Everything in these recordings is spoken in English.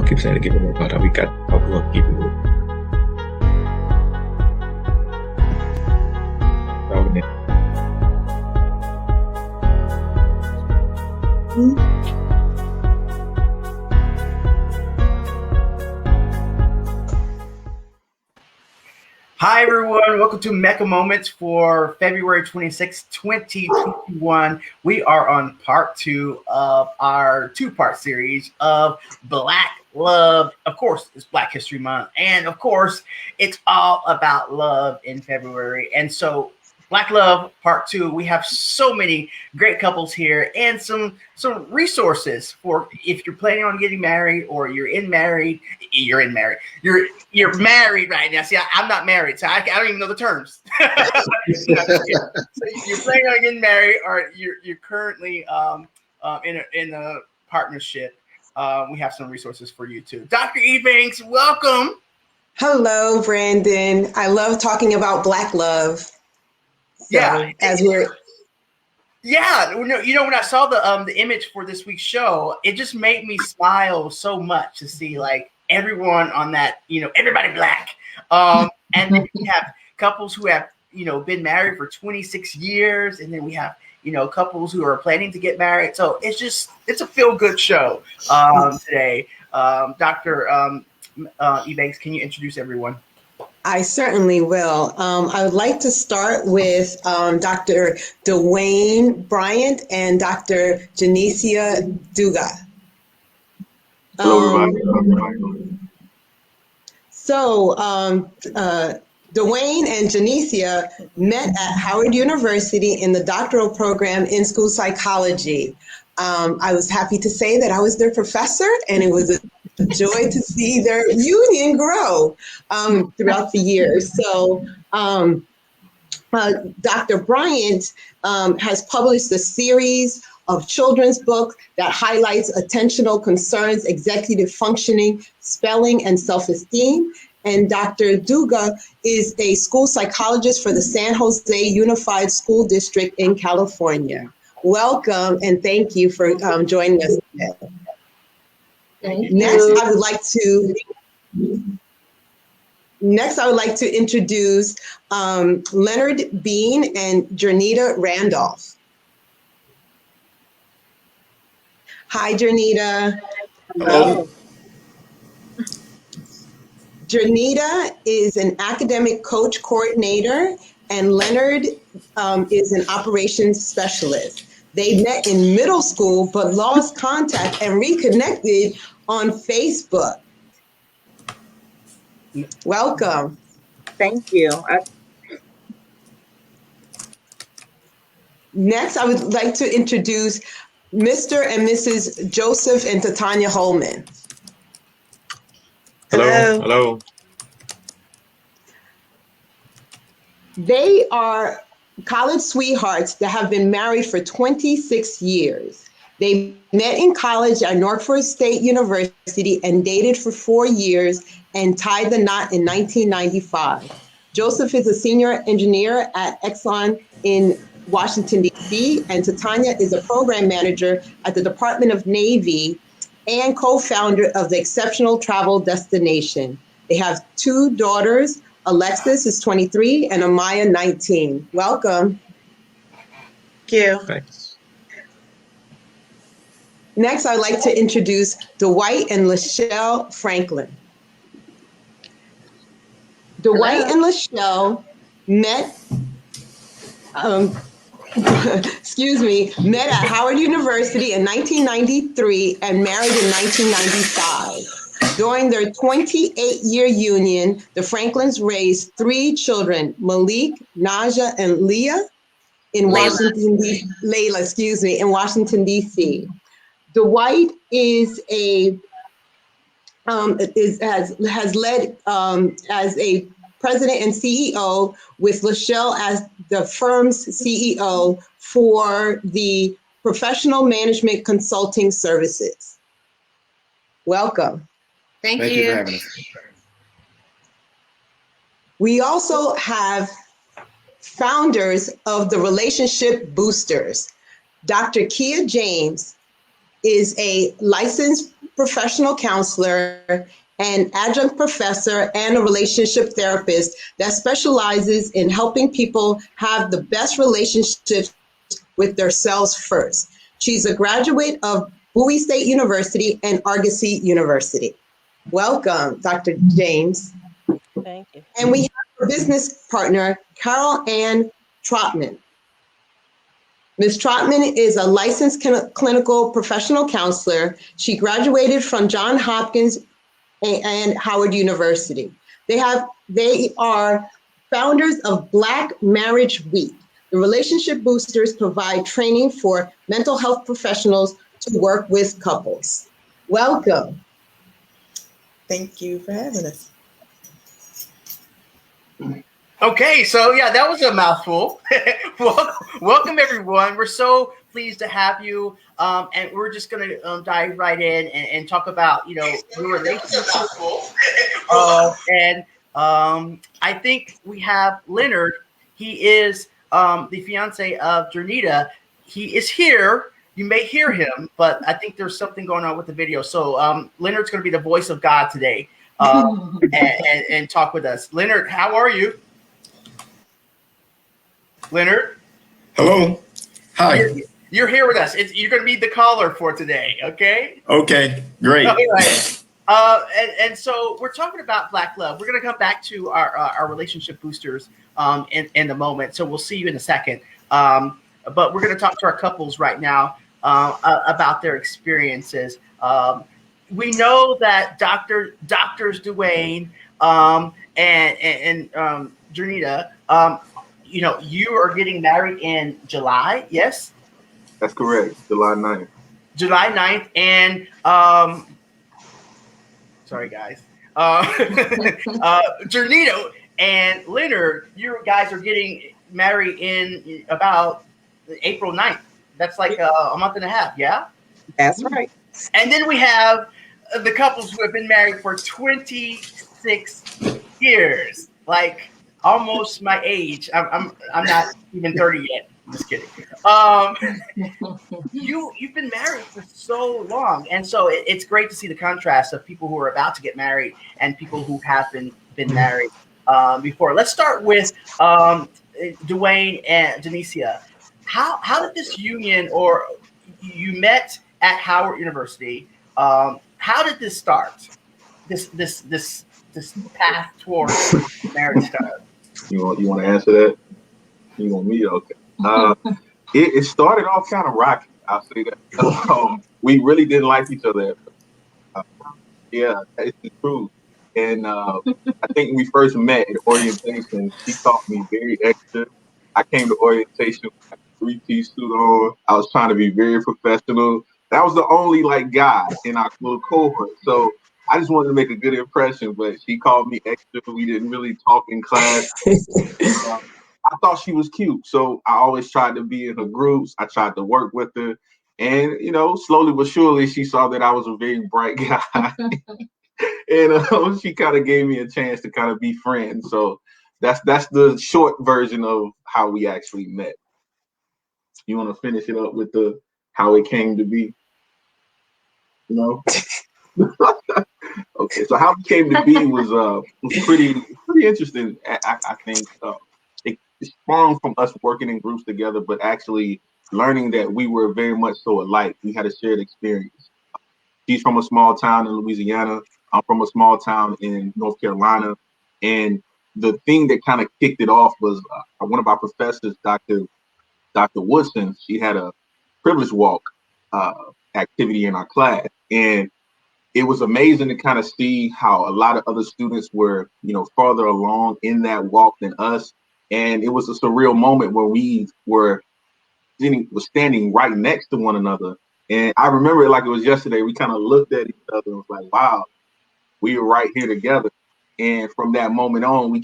keep saying to give it more part. We got a couple of people. Hi, everyone. Welcome to MECCA Moments for February 26, 2021. We are on part 2 of our two-part series of Black Love. Of course, it's Black History Month. And of course, it's all about love in February. And so Black Love Part 2, we have so many great couples here and some resources for if you're planning on getting married or you're married right now. See, I'm not married, so I don't even know the terms. So you're planning on getting married or you're currently in a partnership. We have some resources for you too. Dr. Ebanks, welcome. Hello, Brandon. I love talking about Black love. So, when I saw the image for this week's show, it just made me smile so much to see like everyone on that, everybody Black. And then we have couples who have, been married for 26 years. And then we have, couples who are planning to get married. So it's a feel-good show today. Dr. Ebanks, can you introduce everyone? I certainly will. I would like to start with Dr. Dwayne Bryant and Dr. Janicia Duga. Hello, everybody. So Dwayne and Janicia met at Howard University in the doctoral program in school psychology. I was happy to say that I was their professor, and it was a joy to see their union grow throughout the years. So Dr. Bryant has published a series of children's books that highlights attentional concerns, executive functioning, spelling, and self-esteem. And Dr. Duga is a school psychologist for the San Jose Unified School District in California. Welcome, and thank you for joining us today. Next, I would like to introduce Leonard Bean and Jernita Randolph. Hi, Jernita. Hello. Jernita is an academic coach coordinator, and Leonard is an operations specialist. They met in middle school, but lost contact and reconnected on Facebook. Welcome. Thank you. Next, I would like to introduce Mr. and Mrs. Joseph and Titania Holman. Hello. They are college sweethearts that have been married for 26 years. They met in college at Norfolk State University and dated for 4 years and tied the knot in 1995. Joseph is a senior engineer at Exxon in Washington, D.C., and Titania is a program manager at the Department of Navy and co-founder of the Exceptional Travel Destination. They have 2 daughters. Alexis is 23 and Amaya 19. Welcome. Thank you. Thanks. Next, I'd like to introduce Dwight and Lachelle Franklin. Dwight and Lachelle met, met at Howard University in 1993 and married in 1995. During their 28-year union, the Franklins raised 3 children, Malik, Naja, and Leah, in Washington, D.C. Dwight has led as a president and CEO, with Lachelle as the firm's CEO for the professional management consulting services. Welcome. Thank you for having us. We also have founders of the Relationship Boosters, Dr. Kia James is a licensed professional counselor, an adjunct professor, and a relationship therapist that specializes in helping people have the best relationships with themselves first. She's a graduate of Bowie State University and Argosy University. Welcome, Dr. James. Thank you. And we have our business partner, Carol Ann Trotman. Ms. Trotman is a licensed clinical professional counselor. She graduated from Johns Hopkins and Howard University. They are founders of Black Marriage Week. The Relationship Boosters provide training for mental health professionals to work with couples. Welcome. Thank you for having us. Okay, so yeah, that was a mouthful. Welcome everyone. We're so pleased to have you, and we're just going to dive right in and talk about your relationship. And I think we have Leonard. He is the fiance of Janita. He is here. You may hear him, but I think there's something going on with the video. So Leonard's going to be the voice of God today and talk with us. Leonard, how are you? Leonard? Hello. Hi. You're here with us. You're going to be the caller for today, okay? Okay, great. All right. And so we're talking about Black love. We're going to come back to our relationship boosters in a moment. So we'll see you in a second. But we're going to talk to our couples right now about their experiences. We know that doctors Dwayne and Janita, you are getting married in July, yes? That's correct. July 9th. July 9th. And sorry, guys. Janita and Leonard, you guys are getting married in about April 9th. That's like a month and a half, yeah? That's right. And then we have the couples who have been married for 26 years, like almost my age. I'm not even 30 yet. Just kidding. You've been married for so long, and so it's great to see the contrast of people who are about to get married and people who have been married before. Let's start with Dwayne and Denicia. How did this union, or you met at Howard University? How did this start? This path towards marriage start. You want to answer that? You want me? Okay. It started off kind of rocky. I'll say that. We really didn't like each other. Yeah, it's the truth. And I think when we first met at orientation, she taught me very extra. I came to orientation with like a 3-piece suit on. I was trying to be very professional. That was the only guy in our little cohort. So I just wanted to make a good impression, but she called me extra. We didn't really talk in class. I thought she was cute, so I always tried to be in her groups. I tried to work with her, and slowly but surely, she saw that I was a very bright guy, and she kind of gave me a chance to kind of be friends. So that's the short version of how we actually met. You want to finish it up with how it came to be? Okay, so how it came to be was pretty interesting. I think. It sprung from us working in groups together, but actually learning that we were very much so alike. We had a shared experience. She's from a small town in Louisiana. I'm from a small town in North Carolina. And the thing that kind of kicked it off was one of our professors, Dr. Woodson. She had a privilege walk activity in our class. And it was amazing to kind of see how a lot of other students were, farther along in that walk than us. And it was a surreal moment where we were standing right next to one another. And I remember it like it was yesterday. We kind of looked at each other and was like, wow, we were right here together. And from that moment on, we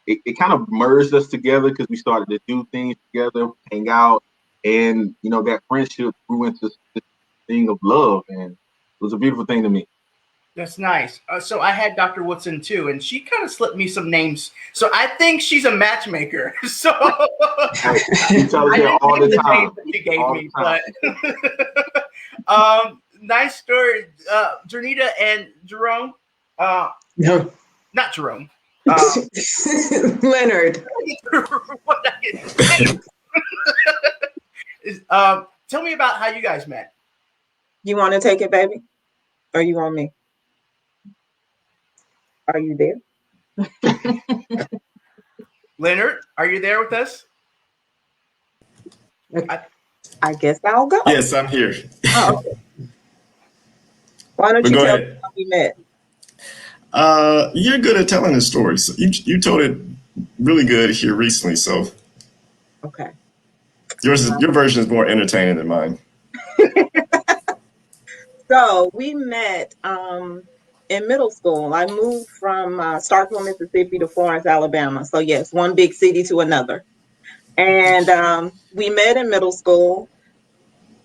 it kind of merged us together because we started to do things together, hang out. And, that friendship grew into this thing of love. And it was a beautiful thing to me. That's nice. So I had Dr. Woodson too, and she kind of slipped me some names. So I think she's a matchmaker. So she tells me all the time. She gave me, Nice story. Janita and Jerome. No. Not Jerome. Leonard. What I get- tell me about how you guys met. You want to take it, baby? Or you want me? Are you there? Leonard, are you there with us? I guess I'll go. Yes, I'm here. Oh, okay. Why don't But you go tell me ahead. how we met? You're good at telling the story. So you told it really good here recently. So Okay. your version is more entertaining than mine. So we met in middle school. I moved from Starkville, Mississippi to Florence, Alabama. So yes, one big city to another. And we met in middle school.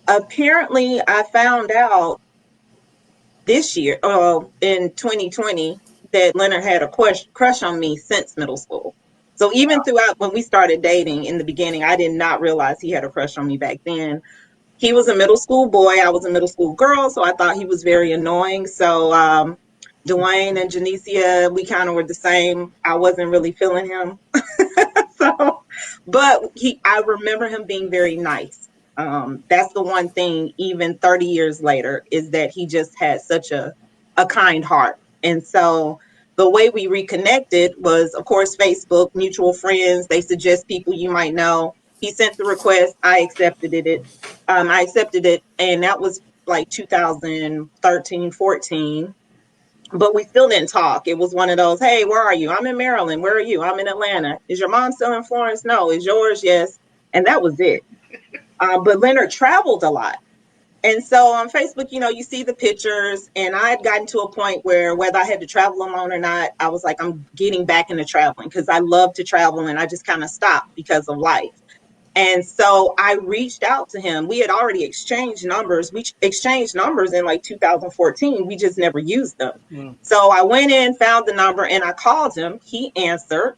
Apparently, I found out this year, in 2020, that Leonard had a crush on me since middle school. So even throughout when we started dating in the beginning, I did not realize he had a crush on me back then. He was a middle school boy. I was a middle school girl, so I thought he was very annoying. So Dwayne and Janicia, we kind of were the same. I wasn't really feeling him. So, but I remember him being very nice. That's the one thing, even 30 years later, is that he just had such a kind heart. And so the way we reconnected was, of course, Facebook, mutual friends. They suggest people you might know. He sent the request. I accepted it. And that was like 2013, 14. But we still didn't talk. It was one of those, hey, where are you? I'm in Maryland. Where are you? I'm in Atlanta. Is your mom still in Florence? No. Is yours? Yes. And that was it. But Leonard traveled a lot. And so on Facebook, you see the pictures, and I had gotten to a point where whether I had to travel alone or not, I was like, I'm getting back into traveling because I love to travel, and I just kind of stopped because of life. And so I reached out to him. We had already exchanged numbers. We exchanged numbers in like 2014. We just never used them. So I went in, found the number, and I called him. He answered.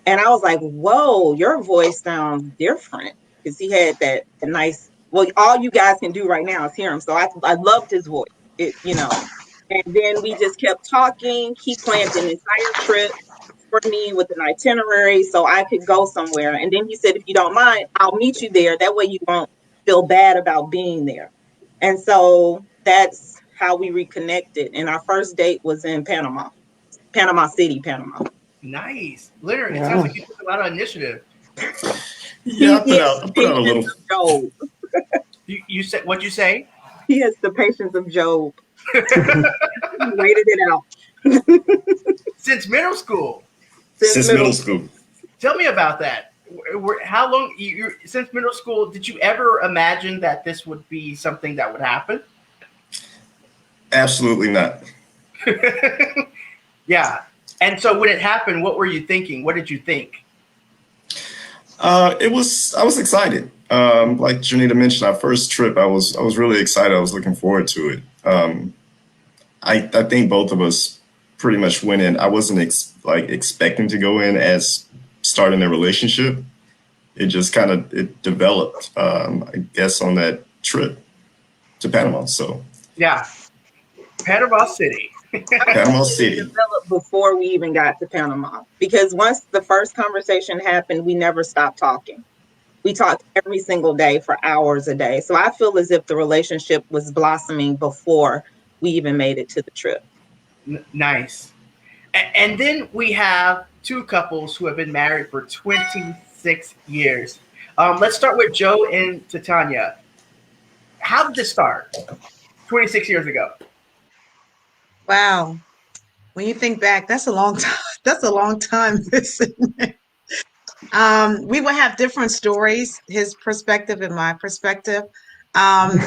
And I was like, whoa, your voice sounds different. Because he had that nice, well, all you guys can do right now is hear him. So I loved his voice, And then we just kept talking. He planned an entire trip for me with an itinerary so I could go somewhere. And then he said, if you don't mind, I'll meet you there. That way you won't feel bad about being there. And so that's how we reconnected. And our first date was in Panama City, Panama. Nice. Leonard, it sounds like you took a lot of initiative. Yeah, I put out a little. Job. You said, what'd you say? He has the patience of Job. He waited it out. Since middle school. Since middle school. Tell me about that. How long, since middle school, did you ever imagine that this would be something that would happen? Absolutely not. Yeah. And so when it happened, what were you thinking? What did you think? I was excited. Like Janita mentioned, our first trip, I was really excited. I was looking forward to it. I think both of us pretty much went in. I wasn't expecting to go in as starting a relationship. It just kind of developed, I guess, on that trip to Panama. So yeah, Panama City. Panama City. It developed before we even got to Panama, because once the first conversation happened, we never stopped talking. We talked every single day for hours a day. So I feel as if the relationship was blossoming before we even made it to the trip. Nice. And then we have two couples who have been married for 26 years. Let's start with Joe and Titania. How did this start 26 years ago? Wow. When you think back, that's a long time. That's a long time. We will have different stories, his perspective and my perspective. And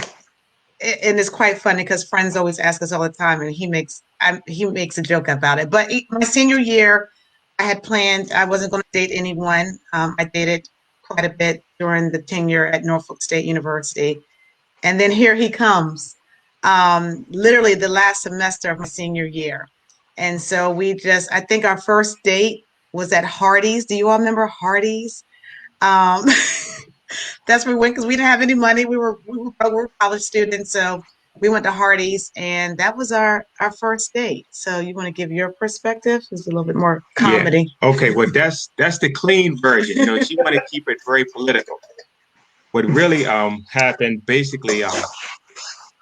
it's quite funny because friends always ask us all the time, and he makes a joke about it. But my senior year, I had planned, I wasn't going to date anyone. I dated quite a bit during the tenure at Norfolk State University. And then here he comes, literally the last semester of my senior year. And so I think our first date was at Hardee's. Do you all remember Hardee's? That's where we went because we didn't have any money. We were college students, so we went to Hardee's, and that was our first date. So you want to give your perspective? It's a little bit more comedy. Yeah. Okay. Well, that's the clean version. You know, she want to keep it very political. What really happened basically,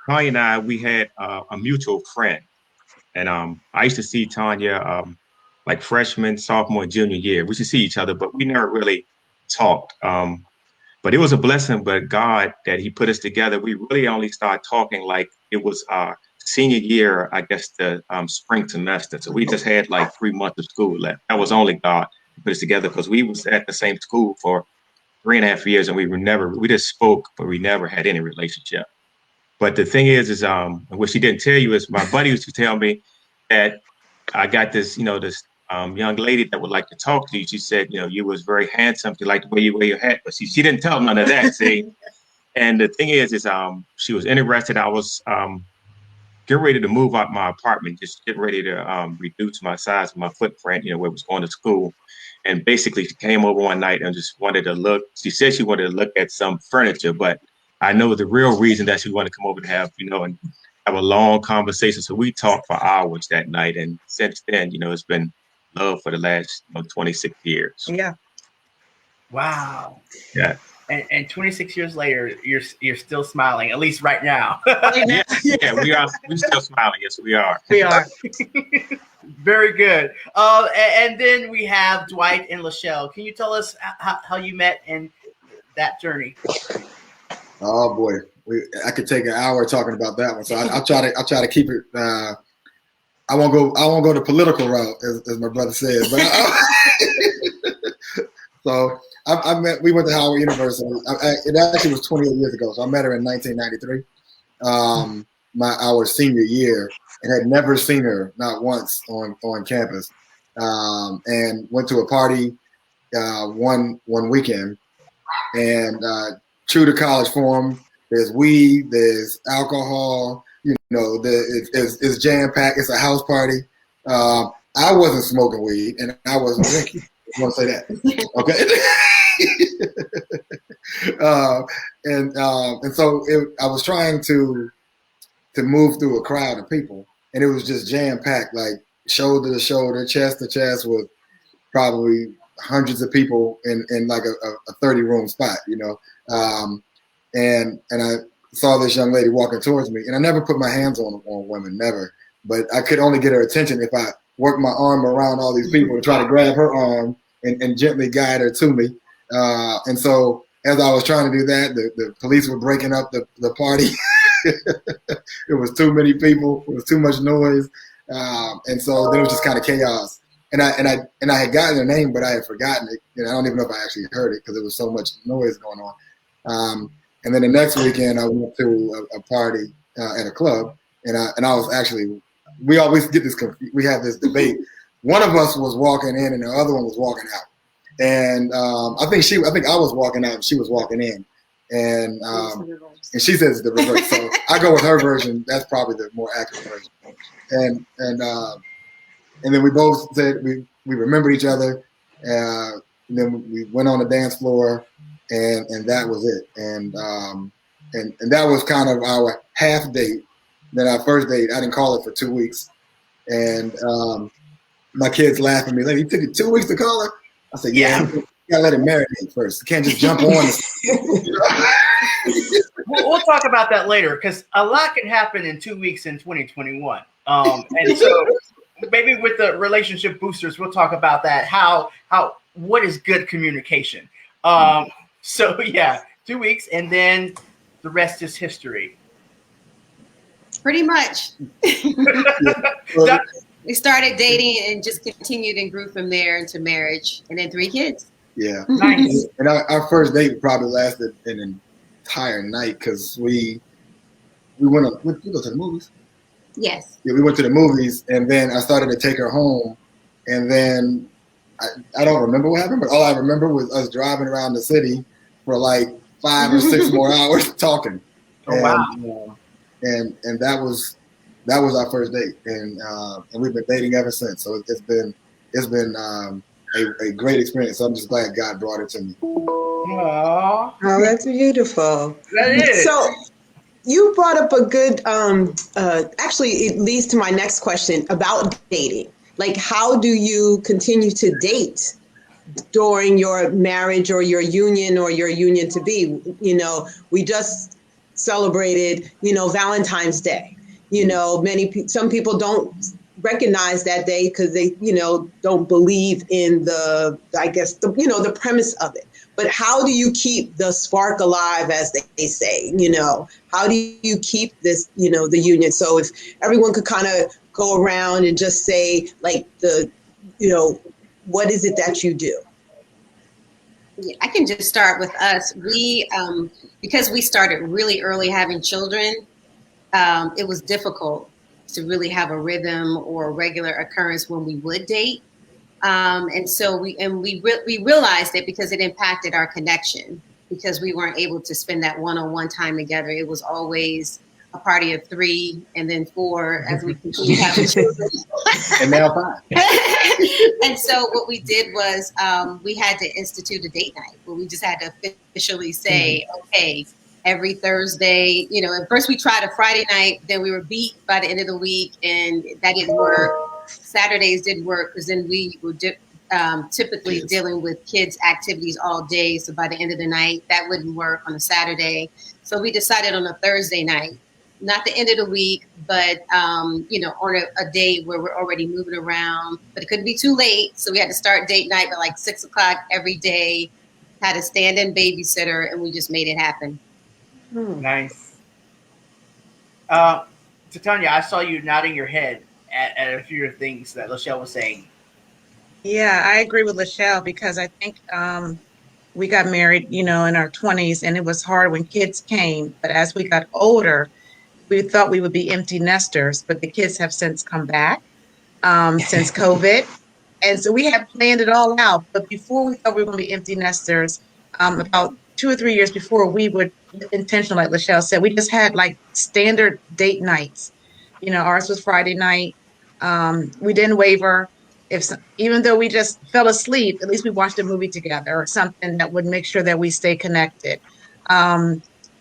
Tanya and I, we had a mutual friend, and I used to see Tanya like freshman, sophomore, junior year. We used to see each other, but we never really talked. But it was a blessing, but God that He put us together. We really only started talking like it was our senior year, I guess the spring semester. So we just had like 3 months of school left. That was only God who put us together because we was at the same school for 3.5 years, and we just spoke, but we never had any relationship. But the thing is what she didn't tell you is my buddy used to tell me that I got this, this young lady that would like to talk to you. She said, you was very handsome. She liked the way you wear your hat, but she didn't tell none of that. See, and the thing is she was interested. I was getting ready to move out my apartment, just getting ready to reduce my size of my footprint, where I was going to school. And basically, she came over one night and just wanted to look. She said she wanted to look at some furniture, but I know the real reason that she wanted to come over to have, and have a long conversation. So we talked for hours that night. And since then, it's been love for the last 26 years. Yeah. Wow. Yeah. And 26 years later, you're still smiling, at least right now. Yeah, we are. We're still smiling. Yes, we are. We are. Very good. And then we have Dwight and Lachelle. Can you tell us how you met and that journey? Oh boy, I could take an hour talking about that one. So I'll try to keep it. I won't go the political route as my brother said. But so we went to Howard University. It actually was 28 years ago. So I met her in 1993, our senior year, and had never seen her, not once, on campus. And went to a party one weekend, and true to college form, there's weed, there's alcohol. It's jam packed. It's a house party. I wasn't smoking weed, and I wasn't drinking. I want to say that, okay? And so I was trying to move through a crowd of people, and it was just jam packed, like shoulder to shoulder, chest to chest, with probably hundreds of people in like a 30-room spot, and I saw this young lady walking towards me, and I never put my hands on women, never, but I could only get her attention if I worked my arm around all these people to try to grab her arm and gently guide her to me. And so as I was trying to do that, the police were breaking up the party. It was too many people. It was too much noise. And so then it was just kind of chaos. And I had gotten her name, but I had forgotten it. I don't even know if I actually heard it because there was so much noise going on. And then the next weekend, I went to a party at a club, and I was actually. We always get this. We have this debate. One of us was walking in, and the other one was walking out. And I think I was walking out, and she was walking in. And she says the reverse. So I go with her version. That's probably the more accurate version. And then we both said we remembered each other. And then we went on the dance floor, and that was it. And that was kind of our half date. Then our first date, I didn't call her for 2 weeks. And my kids laughed at me. Like, it took you 2 weeks to call her? I said, yeah. You gotta let it marinate first. You can't just jump on. We'll talk about that later, because a lot can happen in 2 weeks in 2021. And so maybe with the relationship boosters, we'll talk about that. What is good communication? So yeah, 2 weeks, and then the rest is history. Pretty much. We started dating and just continued and grew from there into marriage, and then 3 kids. Yeah. Nice. And our first date probably lasted an entire night because we went to the movies. Yes. Yeah, we went to the movies, and then I started to take her home, and then I don't remember what happened, but all I remember was us driving around the city for like 5 or 6 more hours talking. Oh, wow. And that was our first date, and we've been dating ever since. So it's been a great experience. So I'm just glad God brought it to me. Aww, Oh, that's beautiful. that is. So you brought up a good, actually, it leads to my next question about dating. Like, how do you continue to date during your marriage or your union to be? You know, we just celebrated, Valentine's Day. Some people don't recognize that day because they, don't believe in the premise of it. But how do you keep the spark alive, as they say? How do you keep this, the union? So if everyone could kind of go around and just say, like, what is it that you do? Yeah, I can just start with us. We, because we started really early having children, it was difficult to really have a rhythm or a regular occurrence when we would date. And so we realized it because it impacted our connection, because we weren't able to spend that one-on-one time together. It was always a party of 3 and then 4 as we continued having children. And now 5. And so what we did was we had to institute a date night where we just had to officially say, okay, every Thursday, at first we tried a Friday night, then we were beat by the end of the week, and that didn't work. Saturdays didn't work because then we were typically dealing with kids' activities all day. So by the end of the night, that wouldn't work on a Saturday. So we decided on a Thursday night, not the end of the week, but on a day where we're already moving around. But it couldn't be too late, so we had to start date night by like 6 o'clock every day. Had a stand-in babysitter, and we just made it happen. Nice. Titania, I saw you nodding your head at a few of the things that Lachelle was saying. Yeah, I agree with Lachelle because I think we got married, in our 20s, and it was hard when kids came. But as we got older, we thought we would be empty nesters, but the kids have since come back since COVID. And so we had planned it all out. But before we thought we were going to be empty nesters, about 2 or 3 years before, we would intentional, like Lachelle said, we just had like standard date nights. Ours was Friday night. We didn't waver. Even though we just fell asleep, at least we watched a movie together or something that would make sure that we stay connected.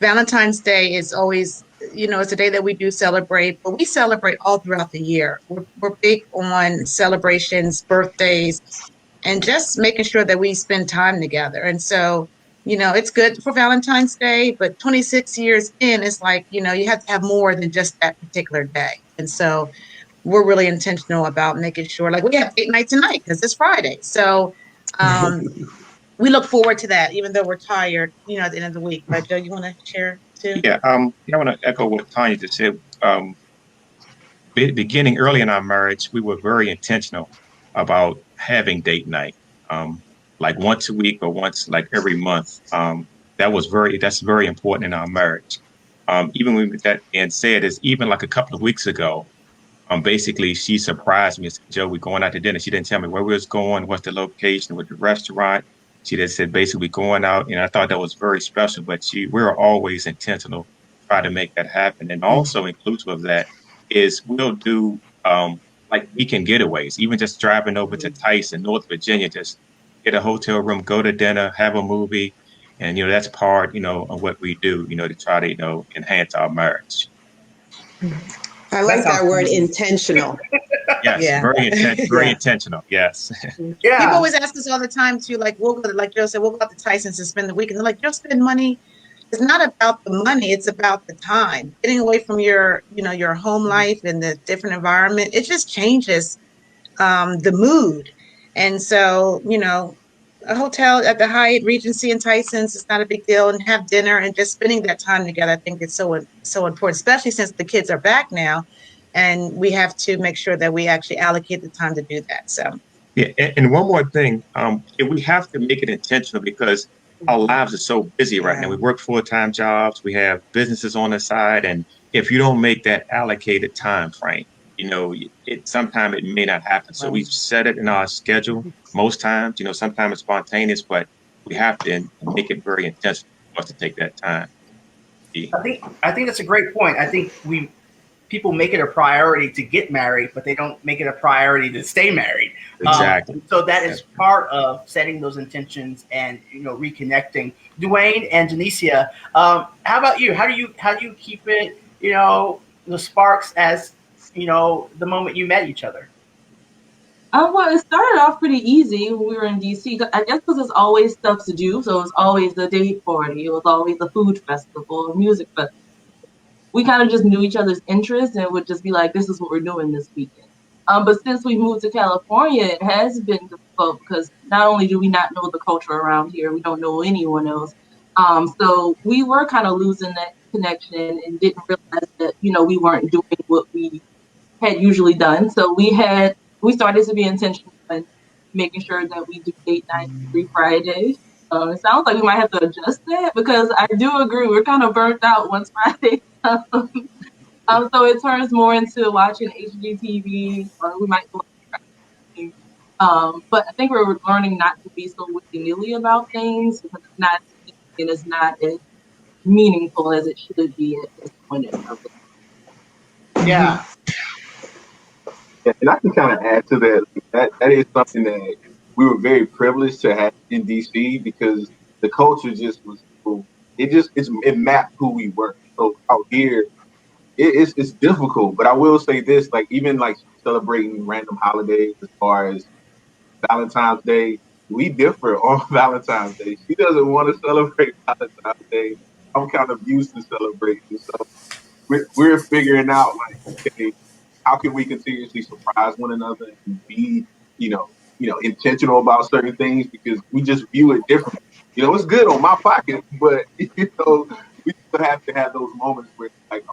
Valentine's Day is always, it's a day that we do celebrate, but we celebrate all throughout the year. We're big on celebrations, birthdays, and just making sure that we spend time together. And so, it's good for Valentine's Day, but 26 years in, it's like, you have to have more than just that particular day. And so we're really intentional about making sure, like, we have date night tonight because it's Friday. So we look forward to that, even though we're tired, at the end of the week. But Joe, you want to share too? Yeah, I want to echo what Tanya just said. Beginning early in our marriage, we were very intentional about having date night, like once a week or once like every month. That's very important in our marriage. Even with that being said, is even like a couple of weeks ago, basically she surprised me and said, Joe, we're going out to dinner. She didn't tell me where we was going, what's the location, what the restaurant. She just said basically we're going out, and I thought that was very special. But we're always intentional, try to make that happen, and also inclusive of that is we'll do like weekend getaways, even just driving over to Tyson, North Virginia, just get a hotel room, go to dinner, have a movie, and that's part of what we do, to try to enhance our marriage. I like that word, intentional. Yes, Yeah. very intentional. Yes. Yeah. People always ask us all the time too, like we'll go, like Joe said, we'll go out to Tyson's and spend the weekend. They're like, you'll spend money. It's not about the money, it's about the time. Getting away from your home life and the different environment, it just changes the mood. And so, a hotel at the Hyatt Regency in Tyson's is not a big deal, and have dinner and just spending that time together. I think it's so important, especially since the kids are back now, and we have to make sure that we actually allocate the time to do that. So Yeah, and one more thing, we have to make it intentional because our lives are so busy right now. We work full-time jobs, we have businesses on the side, and if you don't make that allocated time frame, sometimes it may not happen. So we set it in our schedule most times. Sometimes it's spontaneous, but we have to make it very intentional for us to take that time. I think that's a great point. I think people make it a priority to get married, but they don't make it a priority to stay married. Exactly. So that is part of setting those intentions and reconnecting. Dwayne and Janicia, how about you? How do you keep it? The sparks as the moment you met each other. Well, it started off pretty easy when we were in DC. I guess because there's always stuff to do. So it was always the date party. It was always a food festival, a music festival. We kind of just knew each other's interests and would just be like, this is what we're doing this weekend. But since we moved to California, it has been difficult because not only do we not know the culture around here, we don't know anyone else. So we were kind of losing that connection and didn't realize that, we weren't doing what we had usually done. So we started to be intentional in making sure that we do date night every Friday. It sounds like we might have to adjust that because I do agree we're kind of burnt out once Friday comes. So it turns more into watching HGTV, or we might go. But I think we're learning not to be so willy-nilly about things because it's not and it's not as meaningful as it should be at this point in our life. Yeah. Yeah, and I can kind of add to that. That is something that we were very privileged to have in DC because the culture just was cool. It mapped who we were. So out here, it's difficult. But I will say this: like even like celebrating random holidays, as far as Valentine's Day, we differ on Valentine's Day. She doesn't want to celebrate Valentine's Day. I'm kind of used to celebrating. So we're figuring out like, okay, how can we continuously surprise one another and be, intentional about certain things because we just view it differently. It's good on my pocket, but we still have to have those moments where like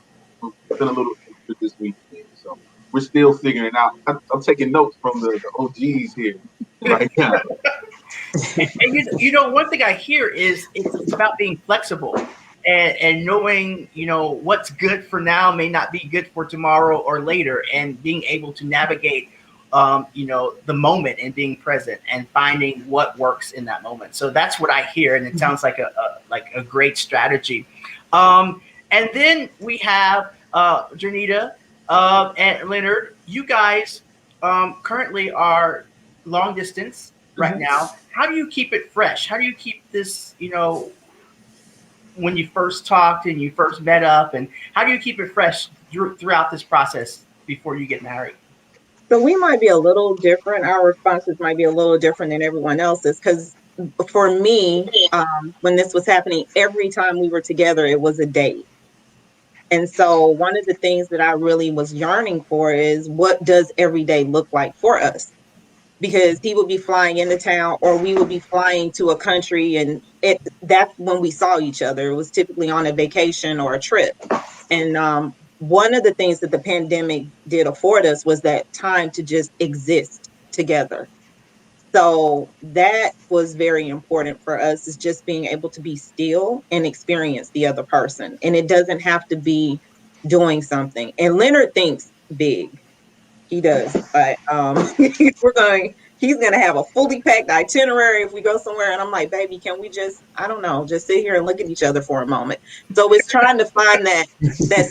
I'm feeling a little extra this weekend. So we're still figuring out. I'm taking notes from the OGs here right now. And one thing I hear is it's about being flexible and knowing, what's good for now may not be good for tomorrow or later, and being able to navigate, the moment and being present and finding what works in that moment. So that's what I hear, and it sounds like a great strategy. And then we have Janita and Leonard. You guys currently are long distance right now. How do you keep it fresh? How do you keep this, when you first talked and you first met up, and how do you keep it fresh throughout this process before you get married? So we might be a little different. Our responses might be a little different than everyone else's because for me, when this was happening, every time we were together, it was a date. And so one of the things that I really was yearning for is what does every day look like for us? Because he would be flying into town or we would be flying to a country, and that's when we saw each other. It was typically on a vacation or a trip. And one of the things that the pandemic did afford us was that time to just exist together. So that was very important for us, is just being able to be still and experience the other person. And it doesn't have to be doing something. And Leonard thinks big. He does, but he's gonna have a fully packed itinerary if we go somewhere. And I'm like, baby, can we just, I don't know, just sit here and look at each other for a moment. So it's trying to find that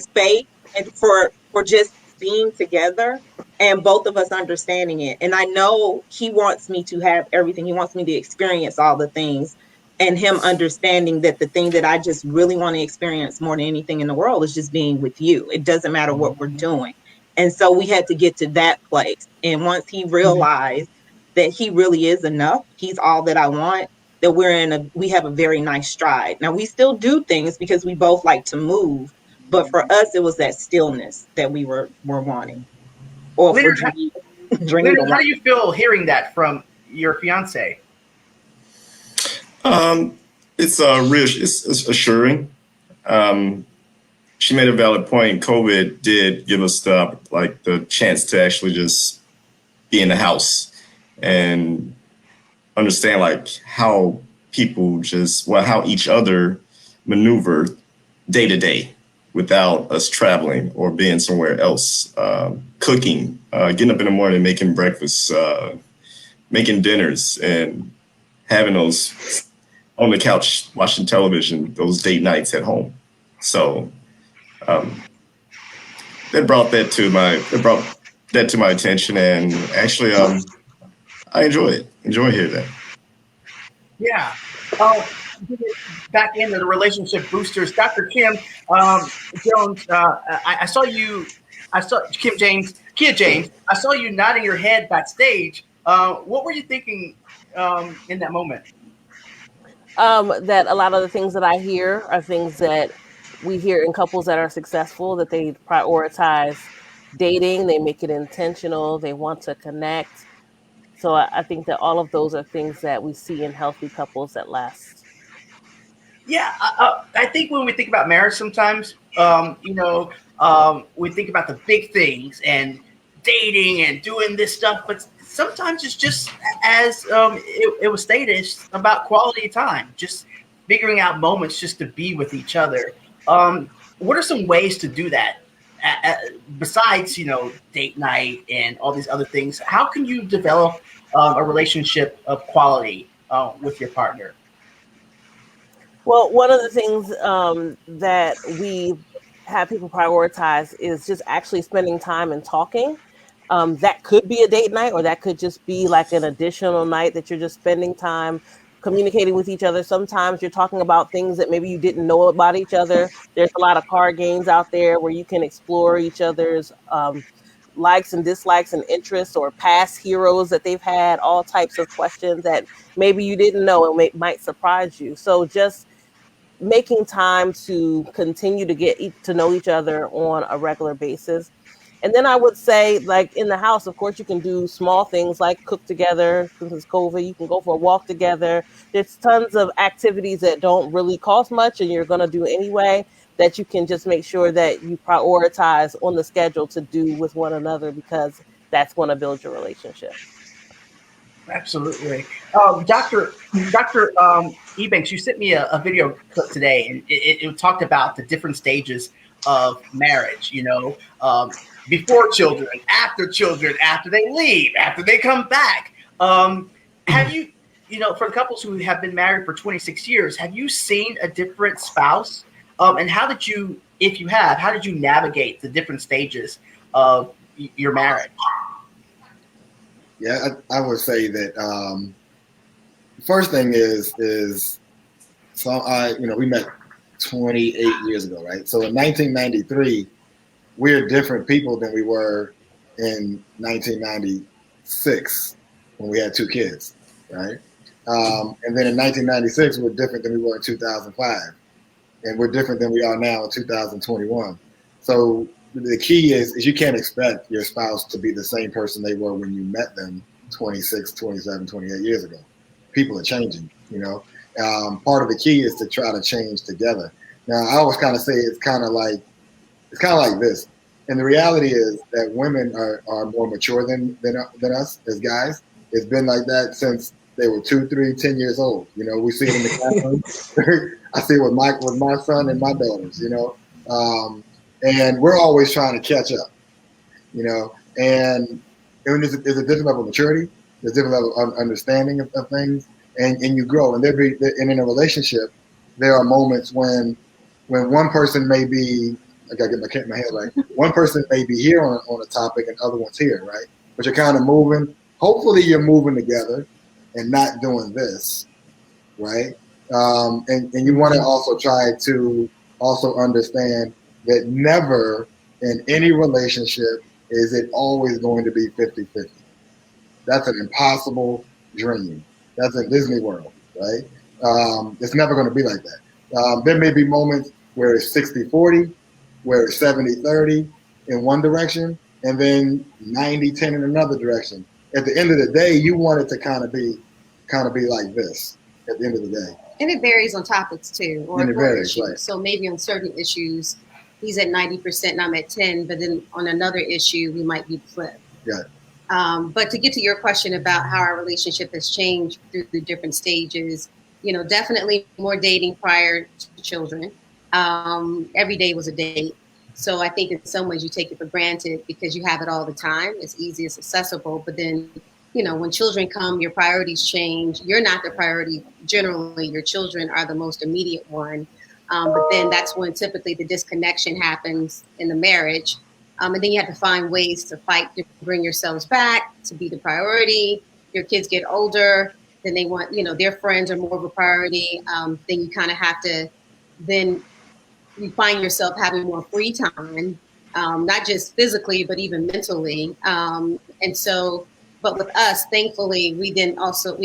space and for just being together and both of us understanding it. And I know he wants me to have everything. He wants me to experience all the things, and him understanding that the thing that I just really want to experience more than anything in the world is just being with you. It doesn't matter what we're doing. And so we had to get to that place. And once he realized that he really is enough, he's all that I want, that we have a very nice stride. Now we still do things because we both like to move, but for us, it was that stillness that we were wanting. Or Leonard, for Leonard, how do you feel hearing that from your fiance? It's assuring. She made a valid point. COVID did give us the chance to actually just be in the house and understand how people how each other maneuver day to day without us traveling or being somewhere else, cooking, getting up in the morning, making breakfast, making dinners, and having those on the couch watching television, those date nights at home. So that brought that to my attention, and actually I enjoy it. Enjoy hearing that. Yeah. Back into the relationship boosters, Dr. Kim Jones. I saw you. I saw Kia James. I saw you nodding your head backstage. What were you thinking in that moment? That a lot of the things that I hear are things that we hear in couples that are successful, that they prioritize dating, they make it intentional, they want to connect. So I think that all of those are things that we see in healthy couples that last. Yeah, I think when we think about marriage, sometimes, we think about the big things and dating and doing this stuff, but sometimes it's just as it was stated, it's about quality time, just figuring out moments just to be with each other. What are some ways to do that? Besides, date night and all these other things, how can you develop a relationship of quality with your partner? Well, one of the things that we have people prioritize is just actually spending time and talking. That could be a date night, or that could just be like an additional night that you're just spending time communicating with each other. Sometimes you're talking about things that maybe you didn't know about each other. There's a lot of card games out there where you can explore each other's likes and dislikes and interests, or past heroes that they've had, all types of questions that maybe you didn't know and might surprise you. So just making time to continue to get to know each other on a regular basis. And then I would say, like in the house, of course, you can do small things like cook together. Since it's COVID, you can go for a walk together. There's tons of activities that don't really cost much and you're going to do anyway, that you can just make sure that you prioritize on the schedule to do with one another, because that's going to build your relationship. Absolutely. Dr. Ebanks, you sent me a video clip today, and it talked about the different stages of marriage, before children, after they leave, after they come back. Have you, for the couples who have been married for 26 years, have you seen a different spouse? And how did you, if you have, how did you navigate the different stages of your marriage? Yeah, I would say that the first thing is so we met 28 years ago, right? So in 1993, we're different people than we were in 1996 when we had two kids, right? And then in 1996, we're different than we were in 2005, and we're different than we are now in 2021. So the key is you can't expect your spouse to be the same person they were when you met them 26, 27, 28 years ago. People are changing, Part of the key is to try to change together. Now, I always kind of say it's kind of like this. And the reality is that women are more mature than us as guys. It's been like that since they were 2, 3, 10 years old. We see it in the classroom. I see it with my son and my daughters, and we're always trying to catch up, and there's a different level of maturity, there's a different level of understanding of things, and you grow. And and in a relationship, there are moments when one person may be, I gotta get my head right. One person may be here on a topic and other one's here, right? But you're kind of moving. Hopefully, you're moving together and not doing this, right? And you want to also try to also understand that never in any relationship is it always going to be 50-50. That's an impossible dream. That's in Disney World, right? It's never going to be like that. There may be moments where it's 60-40, where it's 70-30 in one direction, and then 90-10 in another direction. At the end of the day, you want it to kind of be like this at the end of the day. And it varies on topics too, or varies, issues. right. So maybe on certain issues, he's at 90% and I'm at 10, but then on another issue, we might be flipped. Yeah. But to get to your question about how our relationship has changed through the different stages, definitely more dating prior to children. Every day was a date. So I think in some ways you take it for granted because you have it all the time. It's easy, it's accessible. But then, when children come, your priorities change. You're not the priority. Generally, your children are the most immediate one. But then that's when typically the disconnection happens in the marriage. And then you have to find ways to fight to bring yourselves back, to be the priority. your kids get older, then they want, their friends are more of a priority. Then you kind of have to, then you find yourself having more free time, not just physically, but even mentally. And so, but with us, thankfully, we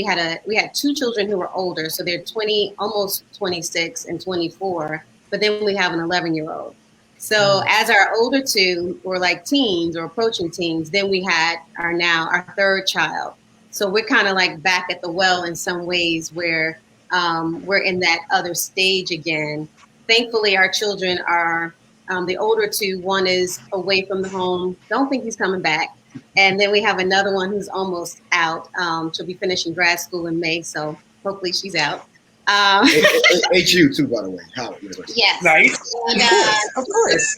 had two children who were older. So they're 20, almost 26 and 24, but then we have an 11-year-old. So as our older two were like teens or approaching teens, then we had our third child. So we're kind of like back at the well in some ways where we're in that other stage again. Thankfully, our children are the older two. One is away from the home. Don't think he's coming back. And then we have another one who's almost out. She'll be finishing grad school in May, so hopefully she's out. HU too, by the way, Howard University. Yes. Nice. And, Of course.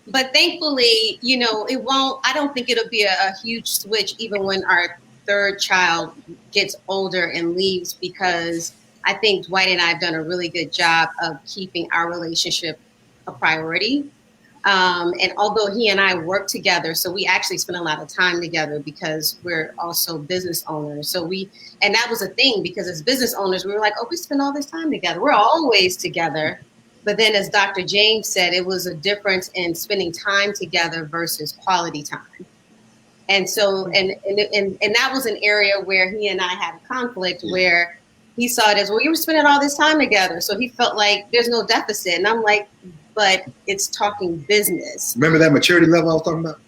But thankfully, it won't. I don't think it'll be a huge switch even when our third child gets older and leaves, because I think Dwight and I have done a really good job of keeping our relationship a priority. And although he and I work together, so we actually spend a lot of time together because we're also business owners. And that was a thing, because as business owners, we were like, oh, we spend all this time together. We're always together. But then as Dr. James said, it was a difference in spending time together versus quality time. And so, and that was an area where he and I had a conflict where he saw it as, well, you were spending all this time together. So he felt like there's no deficit. And I'm like, but it's talking business. Remember that maturity level I was talking about?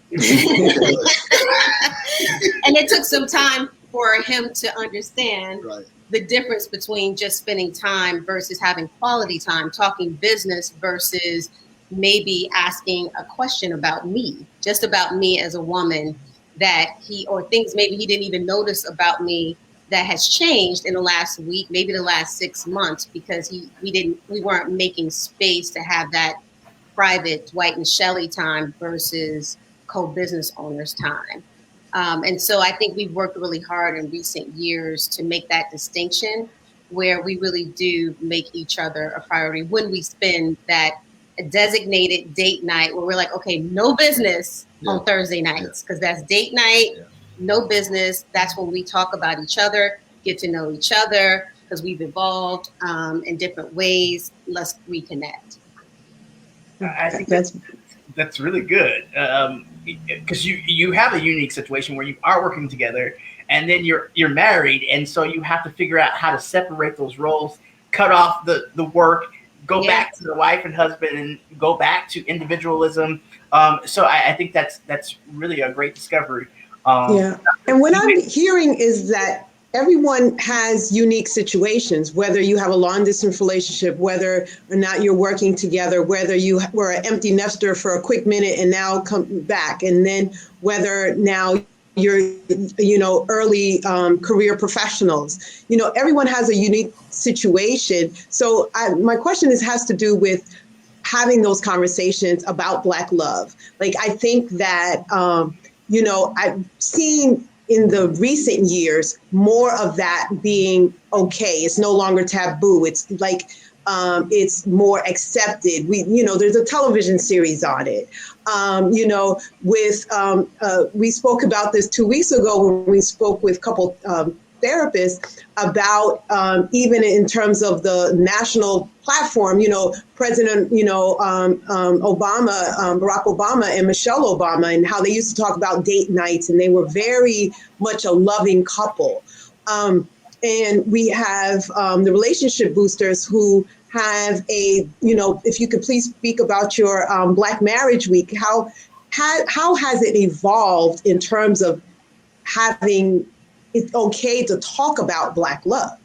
And it took some time for him to understand the difference between just spending time versus having quality time, talking business versus maybe asking a question about me, just about me as a woman, or things maybe he didn't even notice about me that has changed in the last week, maybe the last 6 months, because we weren't making space to have that private Dwight and Shelley time versus co-business owners time. And so I think we've worked really hard in recent years to make that distinction, where we really do make each other a priority when we spend that designated date night where we're like, okay, no business on Thursday nights, because that's date night. No business. That's when we talk about each other, get to know each other, because we've evolved in different ways. Let's reconnect. I think that's really good, because you have a unique situation where you are working together, and then you're married, and so you have to figure out how to separate those roles, cut off the work, go back to the wife and husband, and go back to individualism. So I think that's really a great discovery. And what I'm hearing is that everyone has unique situations, whether you have a long distance relationship, whether or not you're working together, whether you were an empty nester for a quick minute and now come back, and then whether now you're, early career professionals. Everyone has a unique situation. So my question has to do with having those conversations about Black love. Like, I think that, I've seen in the recent years more of that being okay. It's no longer taboo. It's like, it's more accepted. There's a television series on it. We spoke about this 2 weeks ago when we spoke with a couple therapists about even in terms of the national platform, President, Obama, Barack Obama and Michelle Obama, and how they used to talk about date nights, and they were very much a loving couple. And we have the relationship boosters who have if you could please speak about your Black Marriage Week, how has it evolved in terms of having it's okay to talk about Black love?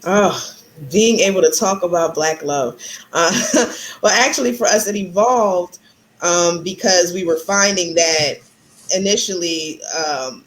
Oh, being able to talk about Black love. Well, actually, for us, it evolved because we were finding that initially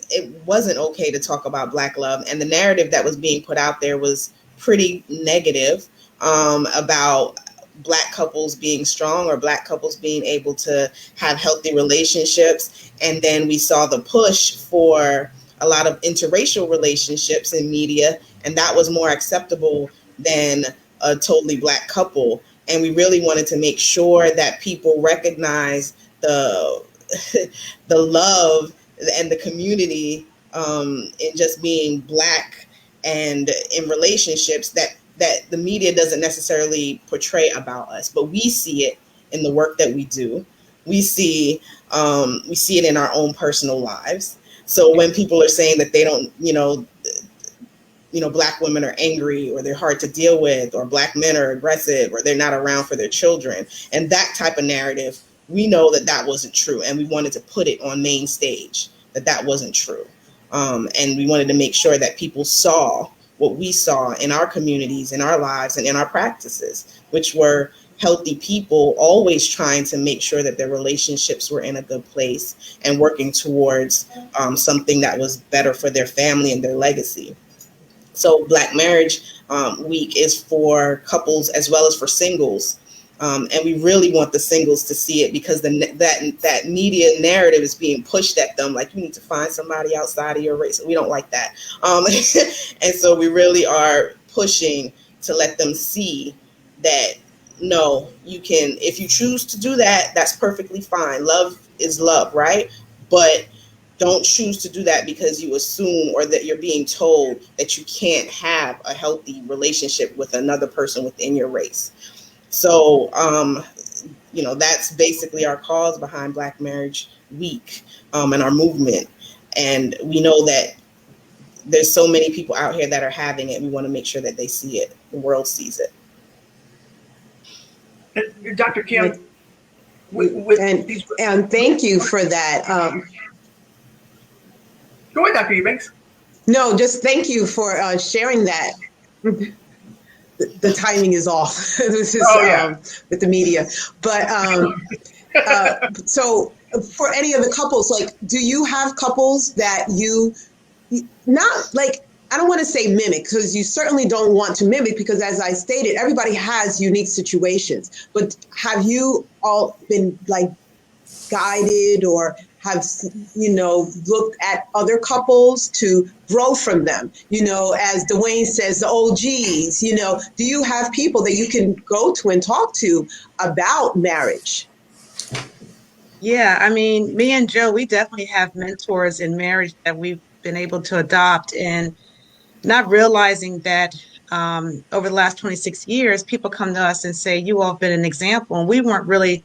it wasn't okay to talk about Black love, and the narrative that was being put out there was pretty negative about Black couples being strong or Black couples being able to have healthy relationships. And then we saw the push for a lot of interracial relationships in media, and that was more acceptable than a totally Black couple. And we really wanted to make sure that people recognize the the love and the community in just being Black and in relationships that the media doesn't necessarily portray about us, but we see it in the work that we do. We see it in our own personal lives. So when people are saying that they don't, Black women are angry or they're hard to deal with, or Black men are aggressive or they're not around for their children, and that type of narrative, we know that that wasn't true. And we wanted to put it on main stage that that wasn't true. And we wanted to make sure that people saw what we saw in our communities, in our lives, and in our practices, which were healthy people always trying to make sure that their relationships were in a good place and working towards something that was better for their family and their legacy. So Black Marriage Week is for couples as well as for singles. And we really want the singles to see it, because that media narrative is being pushed at them, like you need to find somebody outside of your race. We don't like that. And so we really are pushing to let them see that, no, you can, if you choose to do that, that's perfectly fine. Love is love, right? But don't choose to do that because you assume or that you're being told that you can't have a healthy relationship with another person within your race. So, that's basically our cause behind Black Marriage Week and our movement. And we know that there's so many people out here that are having it. We want to make sure that they see it, the world sees it. Dr. Kim, and thank you for that. Go ahead, Dr. Eubanks. No, just thank you for sharing that. The timing is off. This is with the media. But so for any of the couples, like, do you have couples that you not like, I don't want to say mimic, because you certainly don't want to mimic, because as I stated, everybody has unique situations. But have you all been like guided or have, looked at other couples to grow from them? As Dwayne says, the OGs, do you have people that you can go to and talk to about marriage? Yeah, I mean, me and Joe, we definitely have mentors in marriage that we've been able to adopt, and not realizing that over the last 26 years, people come to us and say, you all have been an example, and we weren't really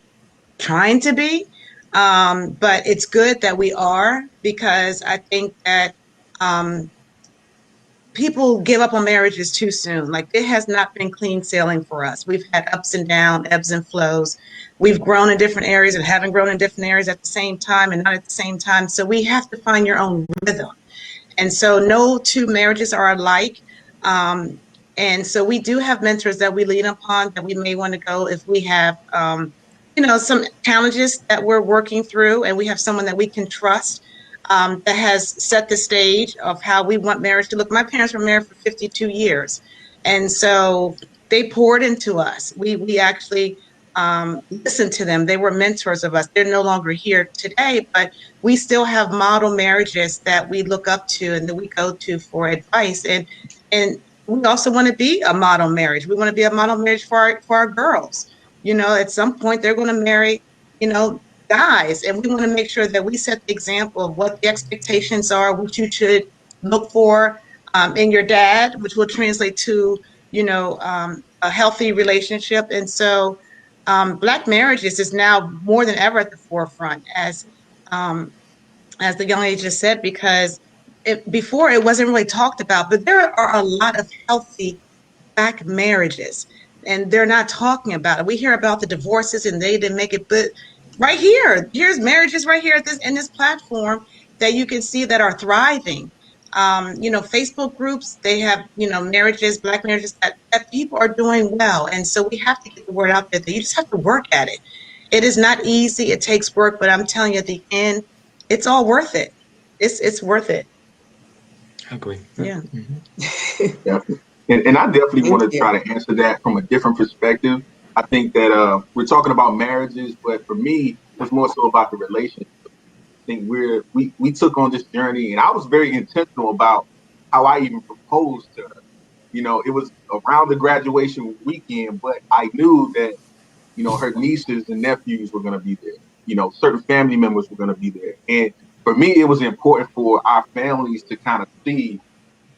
trying to be. But it's good that we are, because I think that people give up on marriages too soon. Like, it has not been clean sailing for us. We've had ups and downs, ebbs and flows. We've grown in different areas and haven't grown in different areas at the same time and not at the same time. So we have to find your own rhythm. And so no two marriages are alike. And so we do have mentors that we lean upon, that we may want to go if we have, some challenges that we're working through, and we have someone that we can trust that has set the stage of how we want marriage to look. My parents were married for 52 years. And so they poured into us. We actually listened to them. They were mentors of us. They're no longer here today, but we still have model marriages that we look up to and that we go to for advice. And we also want to be a model marriage. We want to be a model marriage for our girls. At some point they're going to marry, guys, and we want to make sure that we set the example of what the expectations are, what you should look for in your dad, which will translate to, a healthy relationship. And so Black marriages is now more than ever at the forefront, as the young lady just said, because before it wasn't really talked about, but there are a lot of healthy Black marriages, and they're not talking about it. We hear about the divorces and they didn't make it, but here's marriages right here in this platform that you can see that are thriving. Facebook groups, they have, marriages, Black marriages that people are doing well. And so we have to get the word out there that you just have to work at it. It is not easy. It takes work, but I'm telling you, at the end, it's all worth it. It's worth it. I agree. Yeah. Definitely. And I definitely want to try to answer that from a different perspective. I think that we're talking about marriages, but for me, it's more so about the relationship. I think we took on this journey, and I was very intentional about how I even proposed to her. You know, it was around the graduation weekend, but I knew that, you know, her nieces and nephews were going to be there. You know, certain family members were going to be there. And for me, it was important for our families to kind of see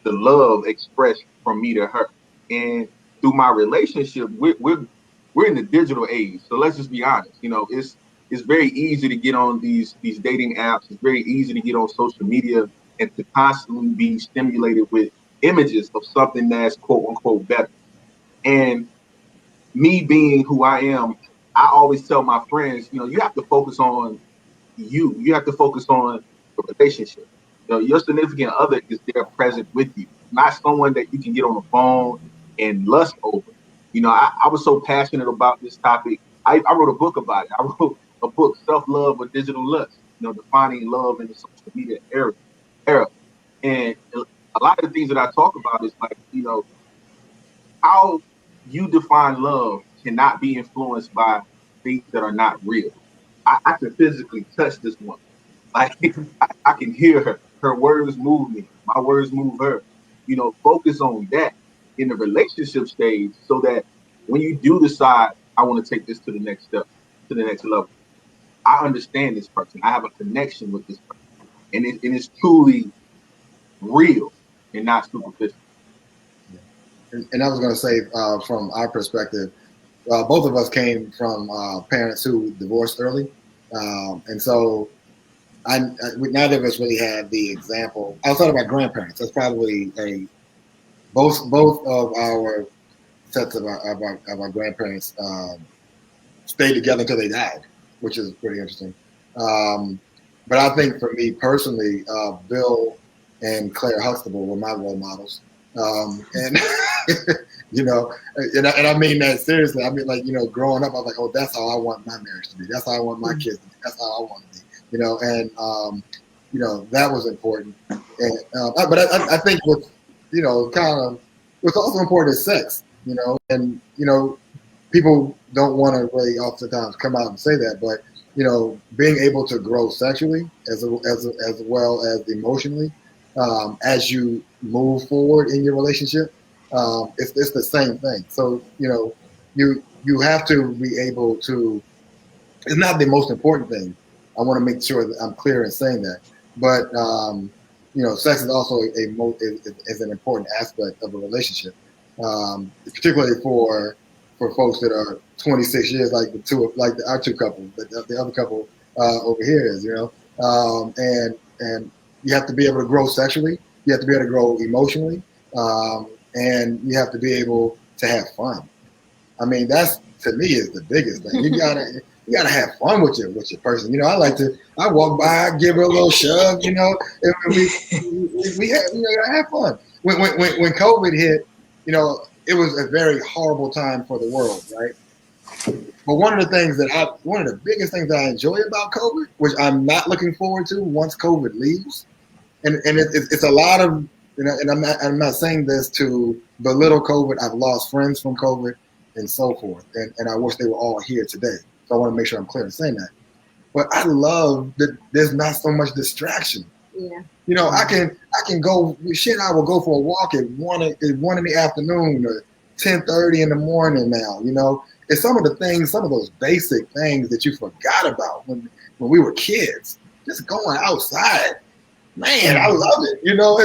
the love expressed from me to her. And through my relationship, we're in the digital age. So let's just be honest. You know, it's very easy to get on these dating apps. It's very easy to get on social media and to constantly be stimulated with images of something that's quote unquote better. And me being who I am, I always tell my friends, you know, you have to focus on you. You have to focus on the relationship. You know, your significant other is there present with you, not someone that you can get on the phone and lust over. You know, I was so passionate about this topic. I wrote a book about it. I wrote a book, Self Love or Digital Lust, you know, defining love in the social media era. And a lot of the things that I talk about is like, you know, how you define love cannot be influenced by things that are not real. I can physically touch this woman. Like I can hear her. Her words move me. My words move her. You know, focus on that in the relationship stage so that when you do decide, I want to take this to the next step, to the next level, I understand this person. I have a connection with this person. And it's truly real and not superficial. And I was going to say, from our perspective, both of us came from parents who divorced early, and so neither of us really had the example outside of our grandparents. That's probably both of our sets of our grandparents stayed together until they died, which is pretty interesting. But I think for me personally, Bill and Claire Huxtable were my role models. And you know, and I mean that seriously. I mean, like, you know, growing up, I was like, oh, that's how I want my marriage to be. That's how I want my kids to be. That's how I want to be. You know, and you know, that was important. And but I think what's, you know, kind of what's also important is sex. You know, and you know, people don't want to really oftentimes come out and say that, but you know, being able to grow sexually as well as emotionally, as you move forward in your relationship, it's the same thing. So you know, you have to be able to. It's not the most important thing. I want to make sure that I'm clear in saying that, but you know, sex is also is an important aspect of a relationship, particularly for folks that are 26 years, like our two couples, the other couple over here is, you know, and you have to be able to grow sexually, you have to be able to grow emotionally, and you have to be able to have fun. I mean, that's, to me, is the biggest thing. You gotta have fun with your person. You know, I walk by, give her a little shove, you know, and we have, you know, have fun. When COVID hit, you know, it was a very horrible time for the world, right? But one of the biggest things that I enjoy about COVID, which I'm not looking forward to once COVID leaves, and it's a lot of, you know, and I'm not saying this to belittle COVID. I've lost friends from COVID and so forth, and I wish they were all here today. So I want to make sure I'm clear in saying that. But I love that there's not so much distraction. Yeah. You know, I can go. I will go for a walk at 1 in the afternoon or 10:30 in the morning now. You know, it's some of those basic things that you forgot about when we were kids. Just going outside, man, I love it. You know,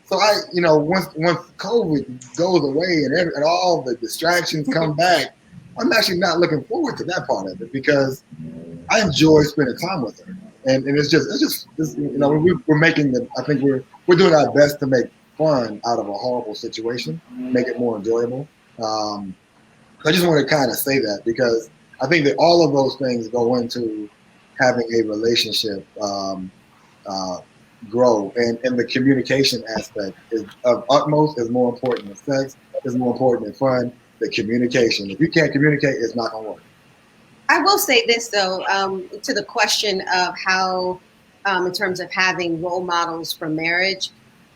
so you know, once COVID goes away and all the distractions come back, I'm actually not looking forward to that part of it because I enjoy spending time with her. And it's just you know, we're making I think we're doing our best to make fun out of a horrible situation, make it more enjoyable. I just want to kind of say that because I think that all of those things go into having a relationship grow, and the communication aspect is of utmost, is more important than sex, is more important than fun. The communication. If you can't communicate, it's not gonna work. I will say this though, to the question of how, in terms of having role models for marriage,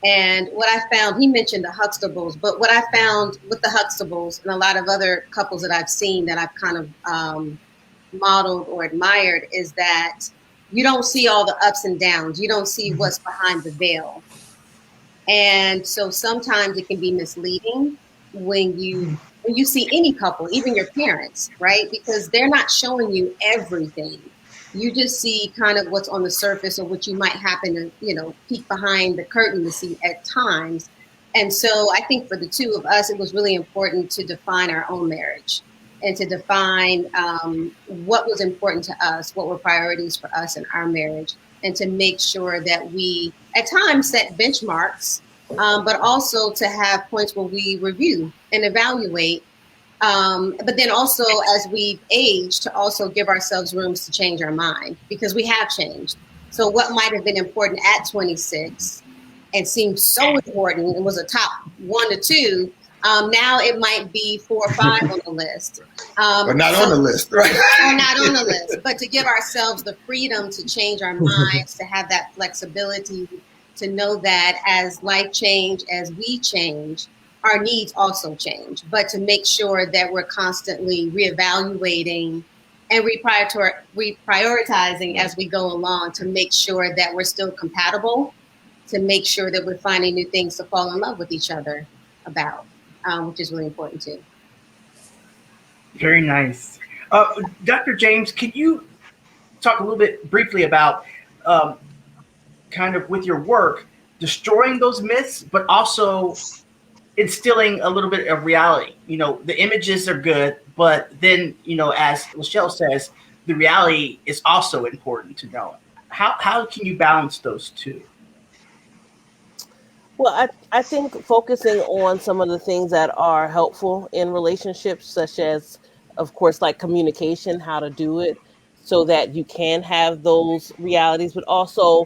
and what I found, he mentioned the Huxtables, but what I found with the Huxtables and a lot of other couples that I've seen that I've kind of modeled or admired is that you don't see all the ups and downs. You don't see what's behind the veil. And so sometimes it can be misleading when you see any couple, even your parents, right? Because they're not showing you everything. You just see kind of what's on the surface or what you might happen to, peek behind the curtain to see at times. And so I think for the two of us, it was really important to define our own marriage and to define what was important to us, what were priorities for us in our marriage, and to make sure that we at times set benchmarks, but also to have points where we review and evaluate. But then also, as we've aged, to also give ourselves rooms to change our mind, because we have changed. So what might have been important at 26 and seemed so important and was a top 1 to 2, now it might be 4 or 5 on the list. But not on the list, right? Or not on the list, but to give ourselves the freedom to change our minds, to have that flexibility, to know that as life change, as we change, our needs also change, but to make sure that we're constantly reevaluating and reprioritizing as we go along, to make sure that we're still compatible, to make sure that we're finding new things to fall in love with each other about, which is really important too. Very nice. Dr. James, can you talk a little bit briefly about kind of with your work, destroying those myths, but also instilling a little bit of reality? The images are good, but then, as Michelle says, the reality is also important to know. How can you balance those two? Well, I think focusing on some of the things that are helpful in relationships, such as, of course, like communication, how to do it so that you can have those realities, but also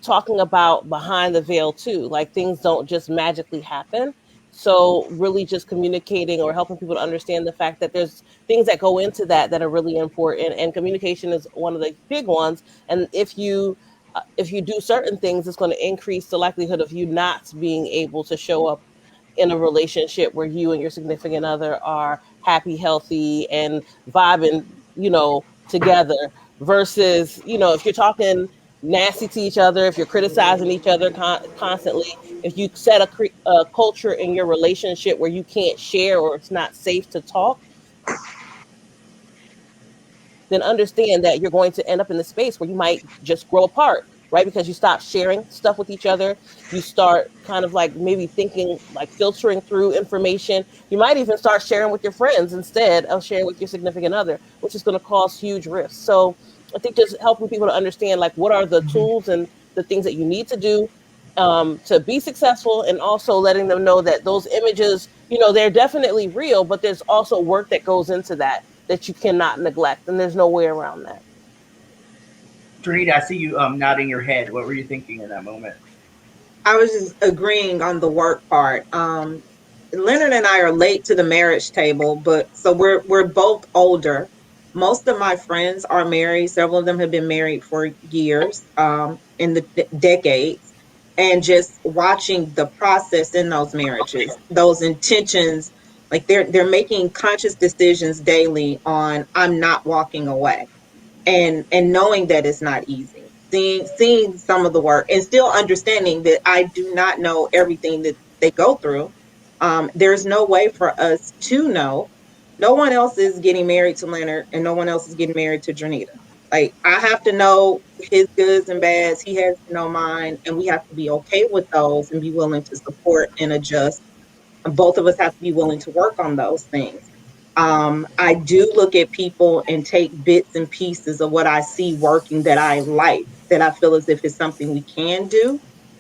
talking about behind the veil too. Like, things don't just magically happen. So really just communicating or helping people to understand the fact that there's things that go into that are really important, and communication is one of the big ones. And if you do certain things, it's going to increase the likelihood of you not being able to show up in a relationship where you and your significant other are happy, healthy, and vibing, together, versus, if you're talking nasty to each other, if you're criticizing each other constantly, if you set a culture in your relationship where you can't share or it's not safe to talk, then understand that you're going to end up in a space where you might just grow apart, right? Because you stop sharing stuff with each other. You start kind of like maybe thinking, like filtering through information. You might even start sharing with your friends instead of sharing with your significant other, which is going to cause huge risks. So I think just helping people to understand, like, what are the tools and the things that you need to do to be successful, and also letting them know that those images, they're definitely real, but there's also work that goes into that you cannot neglect, and there's no way around that. Trinita, I see you nodding your head. What were you thinking in that moment? I was just agreeing on the work part. Leonard and I are late to the marriage table, but so we're both older. Most of my friends are married. Several of them have been married for years, in the decades, and just watching the process in those marriages, those intentions, like they're making conscious decisions daily on, I'm not walking away, and knowing that it's not easy, seeing some of the work, and still understanding that I do not know everything that they go through. There's no way for us to know. No one else is getting married to Leonard, and no one else is getting married to Janita. Like, I have to know his goods and bads, he has to know mine, and we have to be okay with those and be willing to support and adjust. And both of us have to be willing to work on those things. I do look at people and take bits and pieces of what I see working that I like, that I feel as if it's something we can do,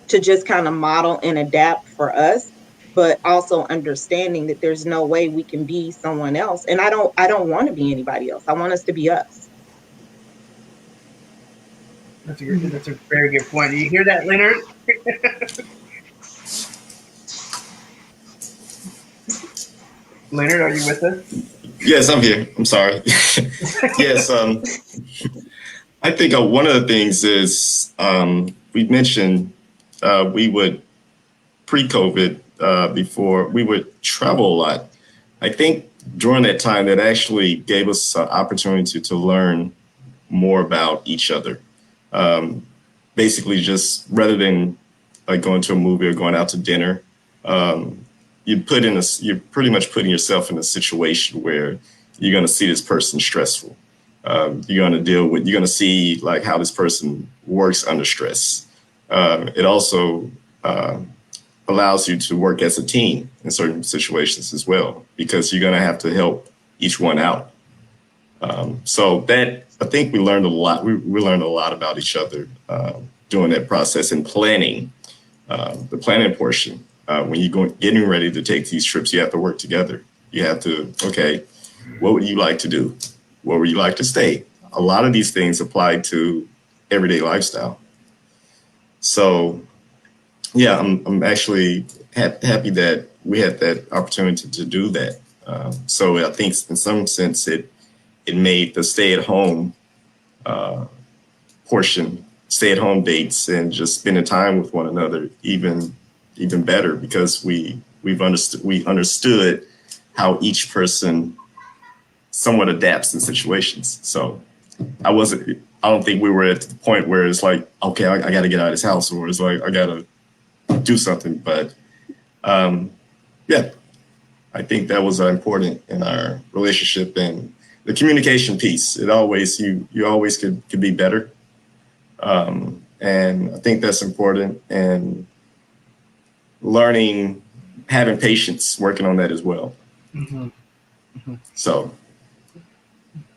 to just kind of model and adapt for us, but also understanding that there's no way we can be someone else. And I don't want to be anybody else. I want us to be us. That's a very good point. Do you hear that, Leonard? Leonard, are you with us? Yes, I'm here. I'm sorry. Yes, I think one of the things is we mentioned we would pre-COVID, before we would travel a lot. I think during that time that actually gave us an opportunity to learn more about each other. Basically, just rather than like going to a movie or going out to dinner, you're pretty much putting yourself in a situation where you're going to see this person stressful. You're going to see like how this person works under stress. It also allows you to work as a team in certain situations as well, because you're going to have to help each one out. So that, I think we learned a lot. We learned a lot about each other during that process and planning, the planning portion. When you're getting ready to take these trips, you have to work together. You have to, okay, what would you like to do? Where would you like to stay? A lot of these things apply to everyday lifestyle. So, yeah, I'm actually happy that we had that opportunity to do that. So I think in some sense it made the stay-at-home portion, stay-at-home dates, and just spending time with one another even better, because we understood how each person somewhat adapts in situations. So I don't think we were at the point where it's like, okay, I got to get out of this house, or it's like, I got to do something. But yeah, I think that was important in our relationship, and the communication piece. You always could be better. And I think that's important, and having patience, working on that as well. Mm-hmm. Mm-hmm. So,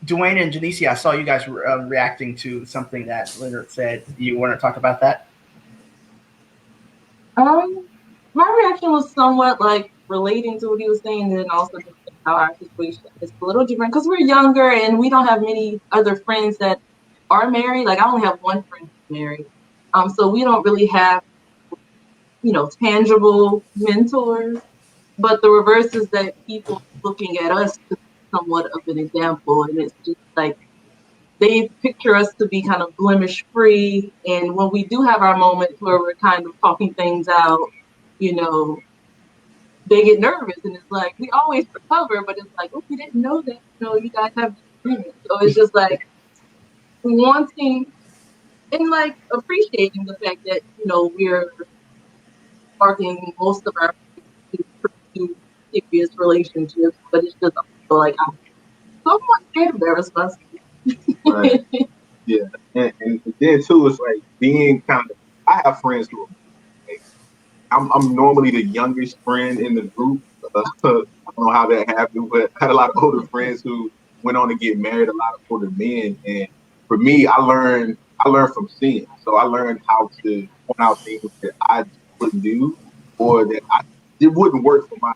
Dwayne and Janicia, I saw you guys reacting to something that Leonard said. You want to talk about that? My reaction was somewhat like relating to what he was saying, and then also just how our situation is a little different because we're younger and we don't have many other friends that are married. Like I only have one friend who's married, so we don't really have, tangible mentors. But the reverse is that people looking at us to be somewhat of an example, and it's just like they picture us to be kind of blemish free. And when we do have our moments where we're kind of talking things out, they get nervous, and it's like we always recover, but it's like, oh, we didn't know that. You guys have disagreements, so it's just like wanting and like appreciating the fact that we're working most of our to pursue serious relationships, but it's just also like I'm somewhat scared of their responsibility. Right. Yeah, and then too, it's like being kind of. I have friends who are. Like, I'm normally the youngest friend in the group. I don't know how that happened, but I had a lot of older friends who went on to get married. A lot of older men, and for me, I learned from seeing. So I learned how to point out things that I wouldn't do, or that it wouldn't work for my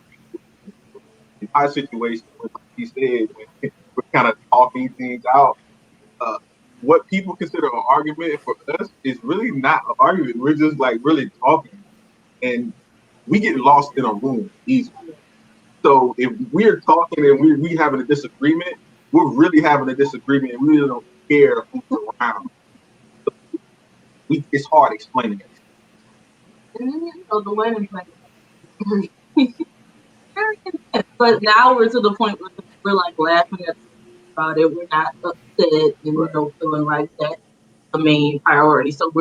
situation. Like he said, when we're kind of talking things out. What people consider an argument for us is really not an argument. We're just like really talking, and we get lost in a room easily. So if we're talking and we having a disagreement, we're really having a disagreement, and we really don't care who's around. It's hard explaining it. So the women's like very intense, but now we're to the point where we're like laughing about it. We're not upset and feeling like that's the main priority. So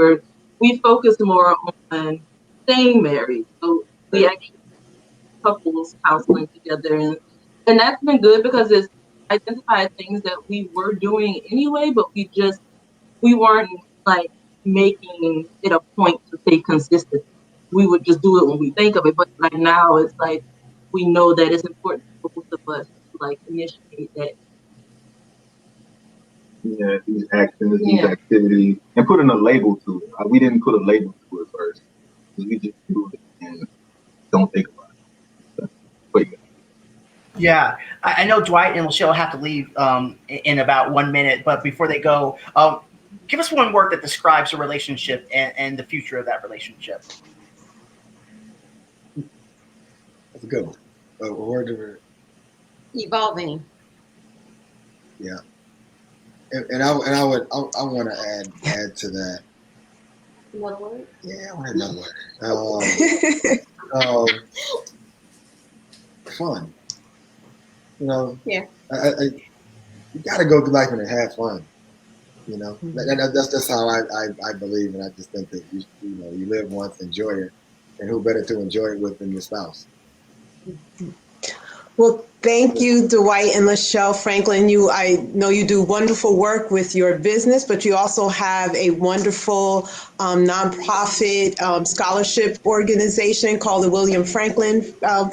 we focus more on staying married. So we actually couples counseling together, and that's been good because it's identified things that we were doing anyway, but we weren't like making it a point to stay consistent. We would just do it when we think of it. But like now it's like we know that it's important for both of us to like initiate that. Yeah, these actions, these activities, and putting a label to it. We didn't put a label to it first. We just do it and don't think about it. But yeah, I know Dwight and Michelle have to leave in about 1 minute, but before they go, give us one word that describes a relationship and the future of that relationship. That's a good one. A word Evolving. Yeah. And I want to add to that. Another word? Yeah, I want another word. Fun. Yeah. You got to go through life and have fun. You know, Mhm. that's how I believe, and I just think that you live once, enjoy it, and who better to enjoy it with than your spouse. Well, thank you, Dwight and Lachelle Franklin. I know you do wonderful work with your business, but you also have a wonderful nonprofit scholarship organization called the William Franklin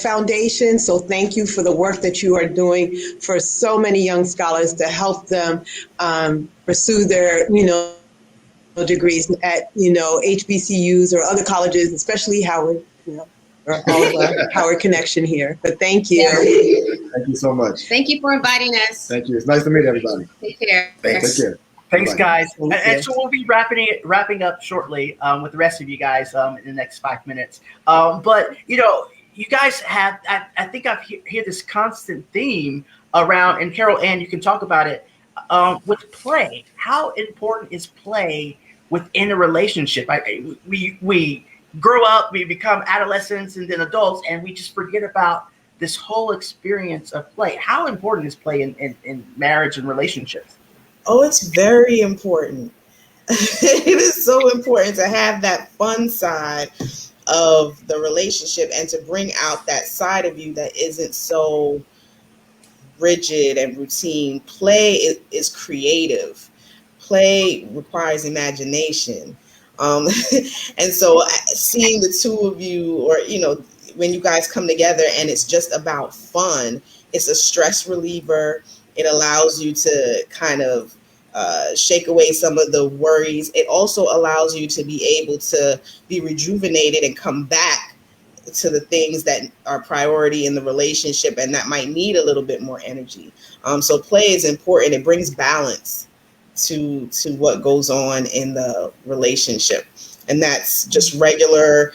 Foundation. So thank you for the work that you are doing for so many young scholars to help them pursue their, degrees at, HBCUs or other colleges, especially Howard, or all of our Howard connection here. But thank you. Yes. Thank you so much. Thank you for inviting us. Thank you. It's nice to meet everybody. Take care. Take Thanks. care. Thanks, Bye-bye. guys. Thank And you. so we'll be wrapping up shortly with the rest of you guys in the next 5 minutes. But you guys have. I think I've hear this constant theme around, and Carol Ann, you can talk about it with play. How important is play within a relationship? We grow up, we become adolescents, and then adults, and we just forget about this whole experience of play. How important is play in marriage and relationships? Oh, it's very important. It is so important to have that fun side of the relationship and to bring out that side of you that isn't so rigid and routine. Play is creative. Play requires imagination. Um, and so seeing the two of you, or, when you guys come together and it's just about fun, it's a stress reliever. It allows you to kind of shake away some of the worries. It also allows you to be able to be rejuvenated and come back to the things that are priority in the relationship and that might need a little bit more energy. So play is important. It brings balance to what goes on in the relationship, and that's just regular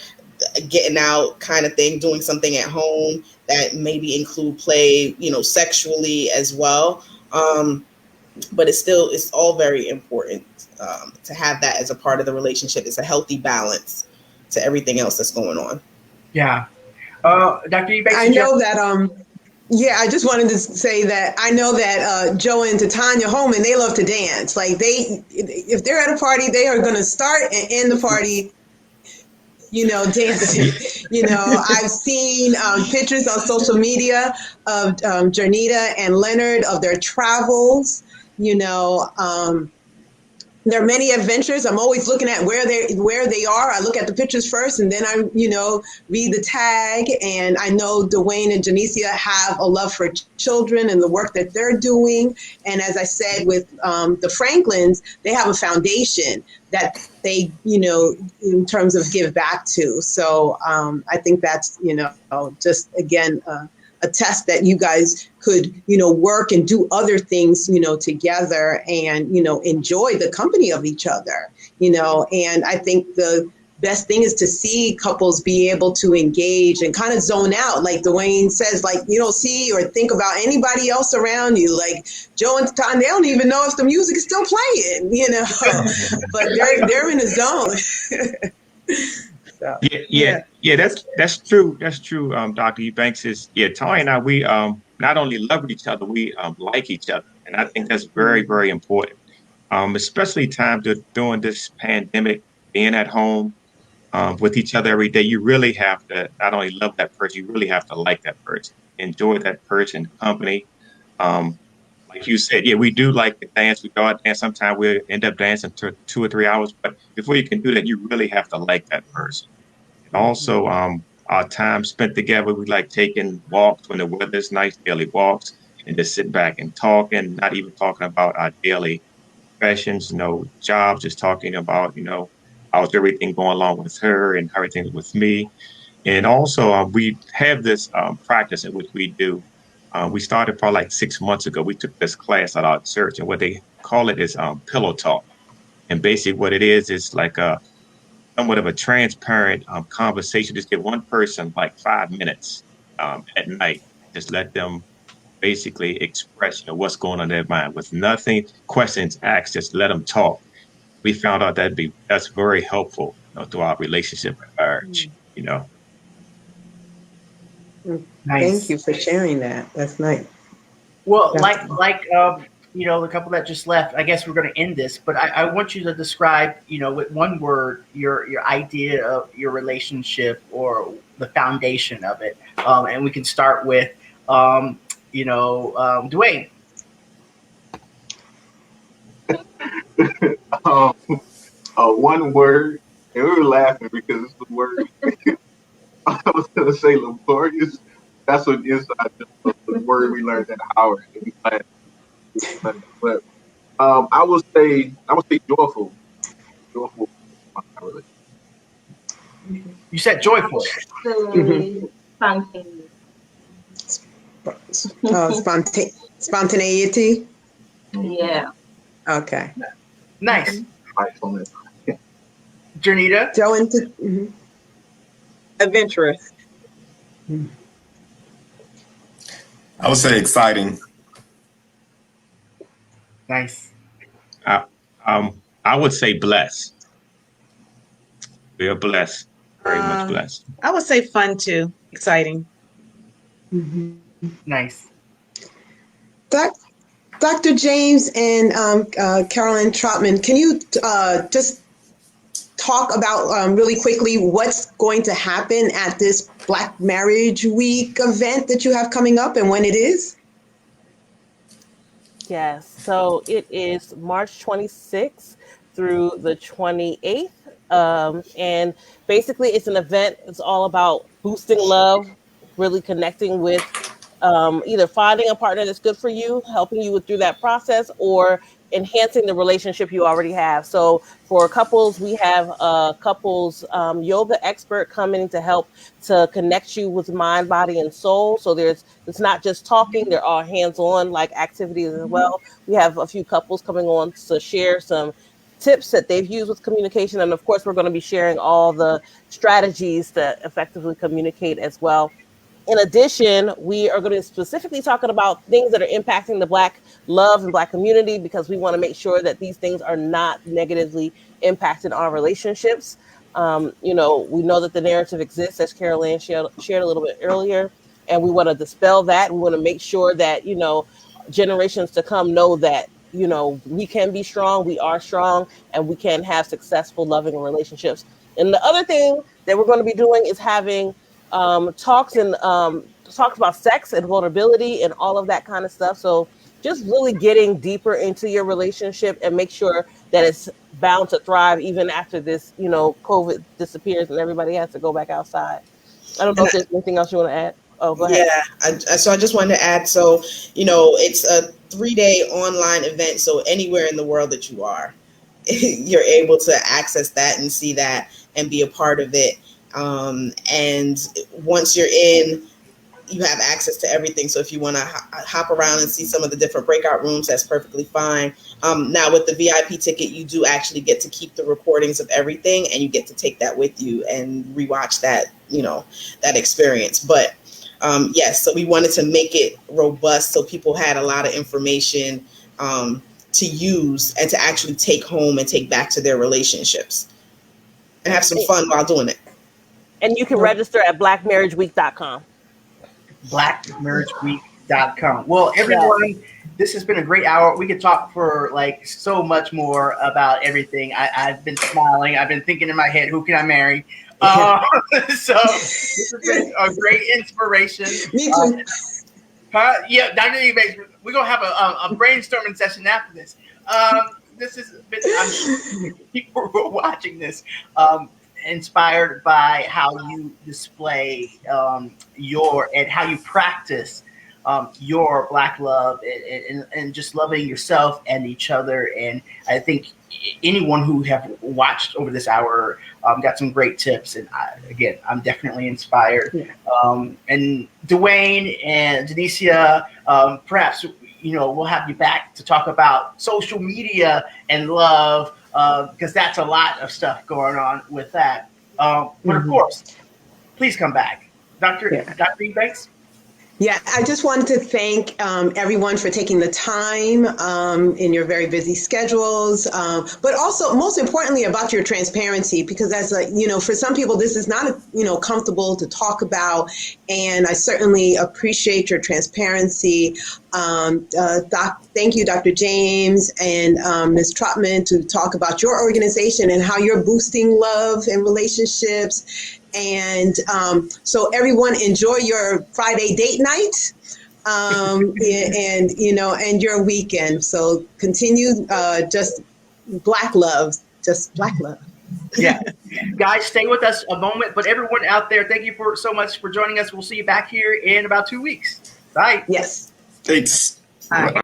getting out kind of thing, doing something at home that maybe include play, sexually as well. But it's all very important to have that as a part of the relationship. It's a healthy balance to everything else that's going on. Yeah. Dr. Eubanks, I know that yeah, I just wanted to say that I know that Joe and Tanya Holman, they love to dance. Like if they're at a party, they are going to start and end the party, dancing. I've seen pictures on social media of Jernita and Leonard of their travels. There are many adventures. I'm always looking at where they are. I look at the pictures first, and then I, read the tag. And I know Dwayne and Janicia have a love for children and the work that they're doing. And as I said, with the Franklins, they have a foundation that they, in terms of give back to. So I think that's, just again. A test that you guys could, work and do other things, together and, enjoy the company of each other, and I think the best thing is to see couples be able to engage and kind of zone out. Like Dwayne says, like, you don't see or think about anybody else around you. Like Joe and Tom, they don't even know if the music is still playing, but they're in a zone. So, Yeah. That's true. That's true. Dr. Eubanks Tony and I, we not only love each other, we like each other, and I think that's very, very important. Especially during this pandemic, being at home with each other every day. You really have to not only love that person, you really have to like that person, enjoy that person's company. Um, like you said, yeah, we do like to dance. We go out and dance. Sometimes we end up dancing for 2 or 3 hours, but before you can do that, you really have to like that person. Also, our time spent together, we like taking walks when the weather's nice, daily walks, and just sit back and talk, and not even talking about our daily professions, jobs, just talking about, how's everything going along with her and everything with me. And also, we have this practice in which we do. We started probably like 6 months ago. We took this class at our church, and what they call it is pillow talk. And basically, what it is like somewhat of a transparent conversation. Just give one person like 5 minutes at night. Just let them basically express, what's going on in their mind with nothing questions asked. Just let them talk. We found out that's very helpful, to our relationship and marriage. Thank Nice. you for sharing that. That's nice. Well, That's like the couple that just left, I guess we're going to end this, but I want you to describe, with one word, your idea of your relationship or the foundation of it. And we can start with, Dwayne. um, one word, and we were laughing because it's the word. I was gonna say laborious. That's what inside the word we learned at Howard in class. But I would say joyful. Joyful. You said joyful. Say spontaneous. Spontaneity. Yeah. Okay. Nice. Mindfulness. Janita. Joe into. Adventurous. I would say exciting. Nice. I would say blessed. We are blessed, very much blessed. I would say fun too, exciting. Nice. Dr. James and Carolyn Trotman, can you just talk about really quickly what's going to happen at this Black Marriage Week event that you have coming up and when it is? Yes, so it is March 26th through the 28th. And basically, it's an event. It's all about boosting love, really connecting with either finding a partner that's good for you, helping you through that process, or enhancing the relationship you already have. So for couples, we have a couples yoga expert coming to help to connect you with mind, body, and soul. So it's not just talking; they're all hands-on like activities as well. We have a few couples coming on to share some tips that they've used with communication, and of course, we're going to be sharing all the strategies to effectively communicate as well. In addition, we are going to specifically talking about things that are impacting the Black love and Black community because we want to make sure that these things are not negatively impacting our relationships. We know that the narrative exists, as Carol Ann shared a little bit earlier, and we want to dispel that. We want to make sure that, generations to come know that, we can be strong, we are strong, and we can have successful, loving relationships. And the other thing that we're going to be doing is having talks about sex and vulnerability and all of that kind of stuff. So just really getting deeper into your relationship and make sure that it's bound to thrive even after this, COVID disappears and everybody has to go back outside. I don't know if there's anything else you want to add. Oh, go ahead. Yeah, so I just wanted to add, so, it's a 3-day online event. So anywhere in the world that you are, you're able to access that and see that and be a part of it. And once you're in, you have access to everything. So if you want to hop around and see some of the different breakout rooms, that's perfectly fine. Now with the VIP ticket, you do actually get to keep the recordings of everything, and you get to take that with you and rewatch that, that experience. But yes, so we wanted to make it robust so people had a lot of information to use and to actually take home and take back to their relationships and have some fun while doing it. And you can register at blackmarriageweek.com. blackmarriageweek.com. Well, everyone, this has been a great hour. We could talk for like so much more about everything. I've been smiling. I've been thinking in my head, who can I marry? So this has been a great inspiration. Me too. Yeah, Dr. Ebanks, we're going to have a brainstorming session after this. This has been, I'm sure people who are watching this, inspired by how you display and how you practice your Black love and just loving yourself and each other. And I think anyone who have watched over this hour got some great tips. And I'm definitely inspired. Yeah. And Dwayne and Denicia, perhaps, we'll have you back to talk about social media and love, because that's a lot of stuff going on with that. But of course, please come back. Dr. Ebanks? Yeah, I just wanted to thank everyone for taking the time in your very busy schedules, but also most importantly about your transparency, because as for some people, this is not, comfortable to talk about. And I certainly appreciate your transparency. Thank you, Dr. James and Ms. Trotman, to talk about your organization and how you're boosting love and relationships. And so everyone enjoy your Friday date night. And your weekend. So continue just Black love, just Black love. Yeah. Guys, stay with us a moment. But everyone out there, thank you so much for joining us. We'll see you back here in about 2 weeks. Bye. Yes. Thanks. Bye.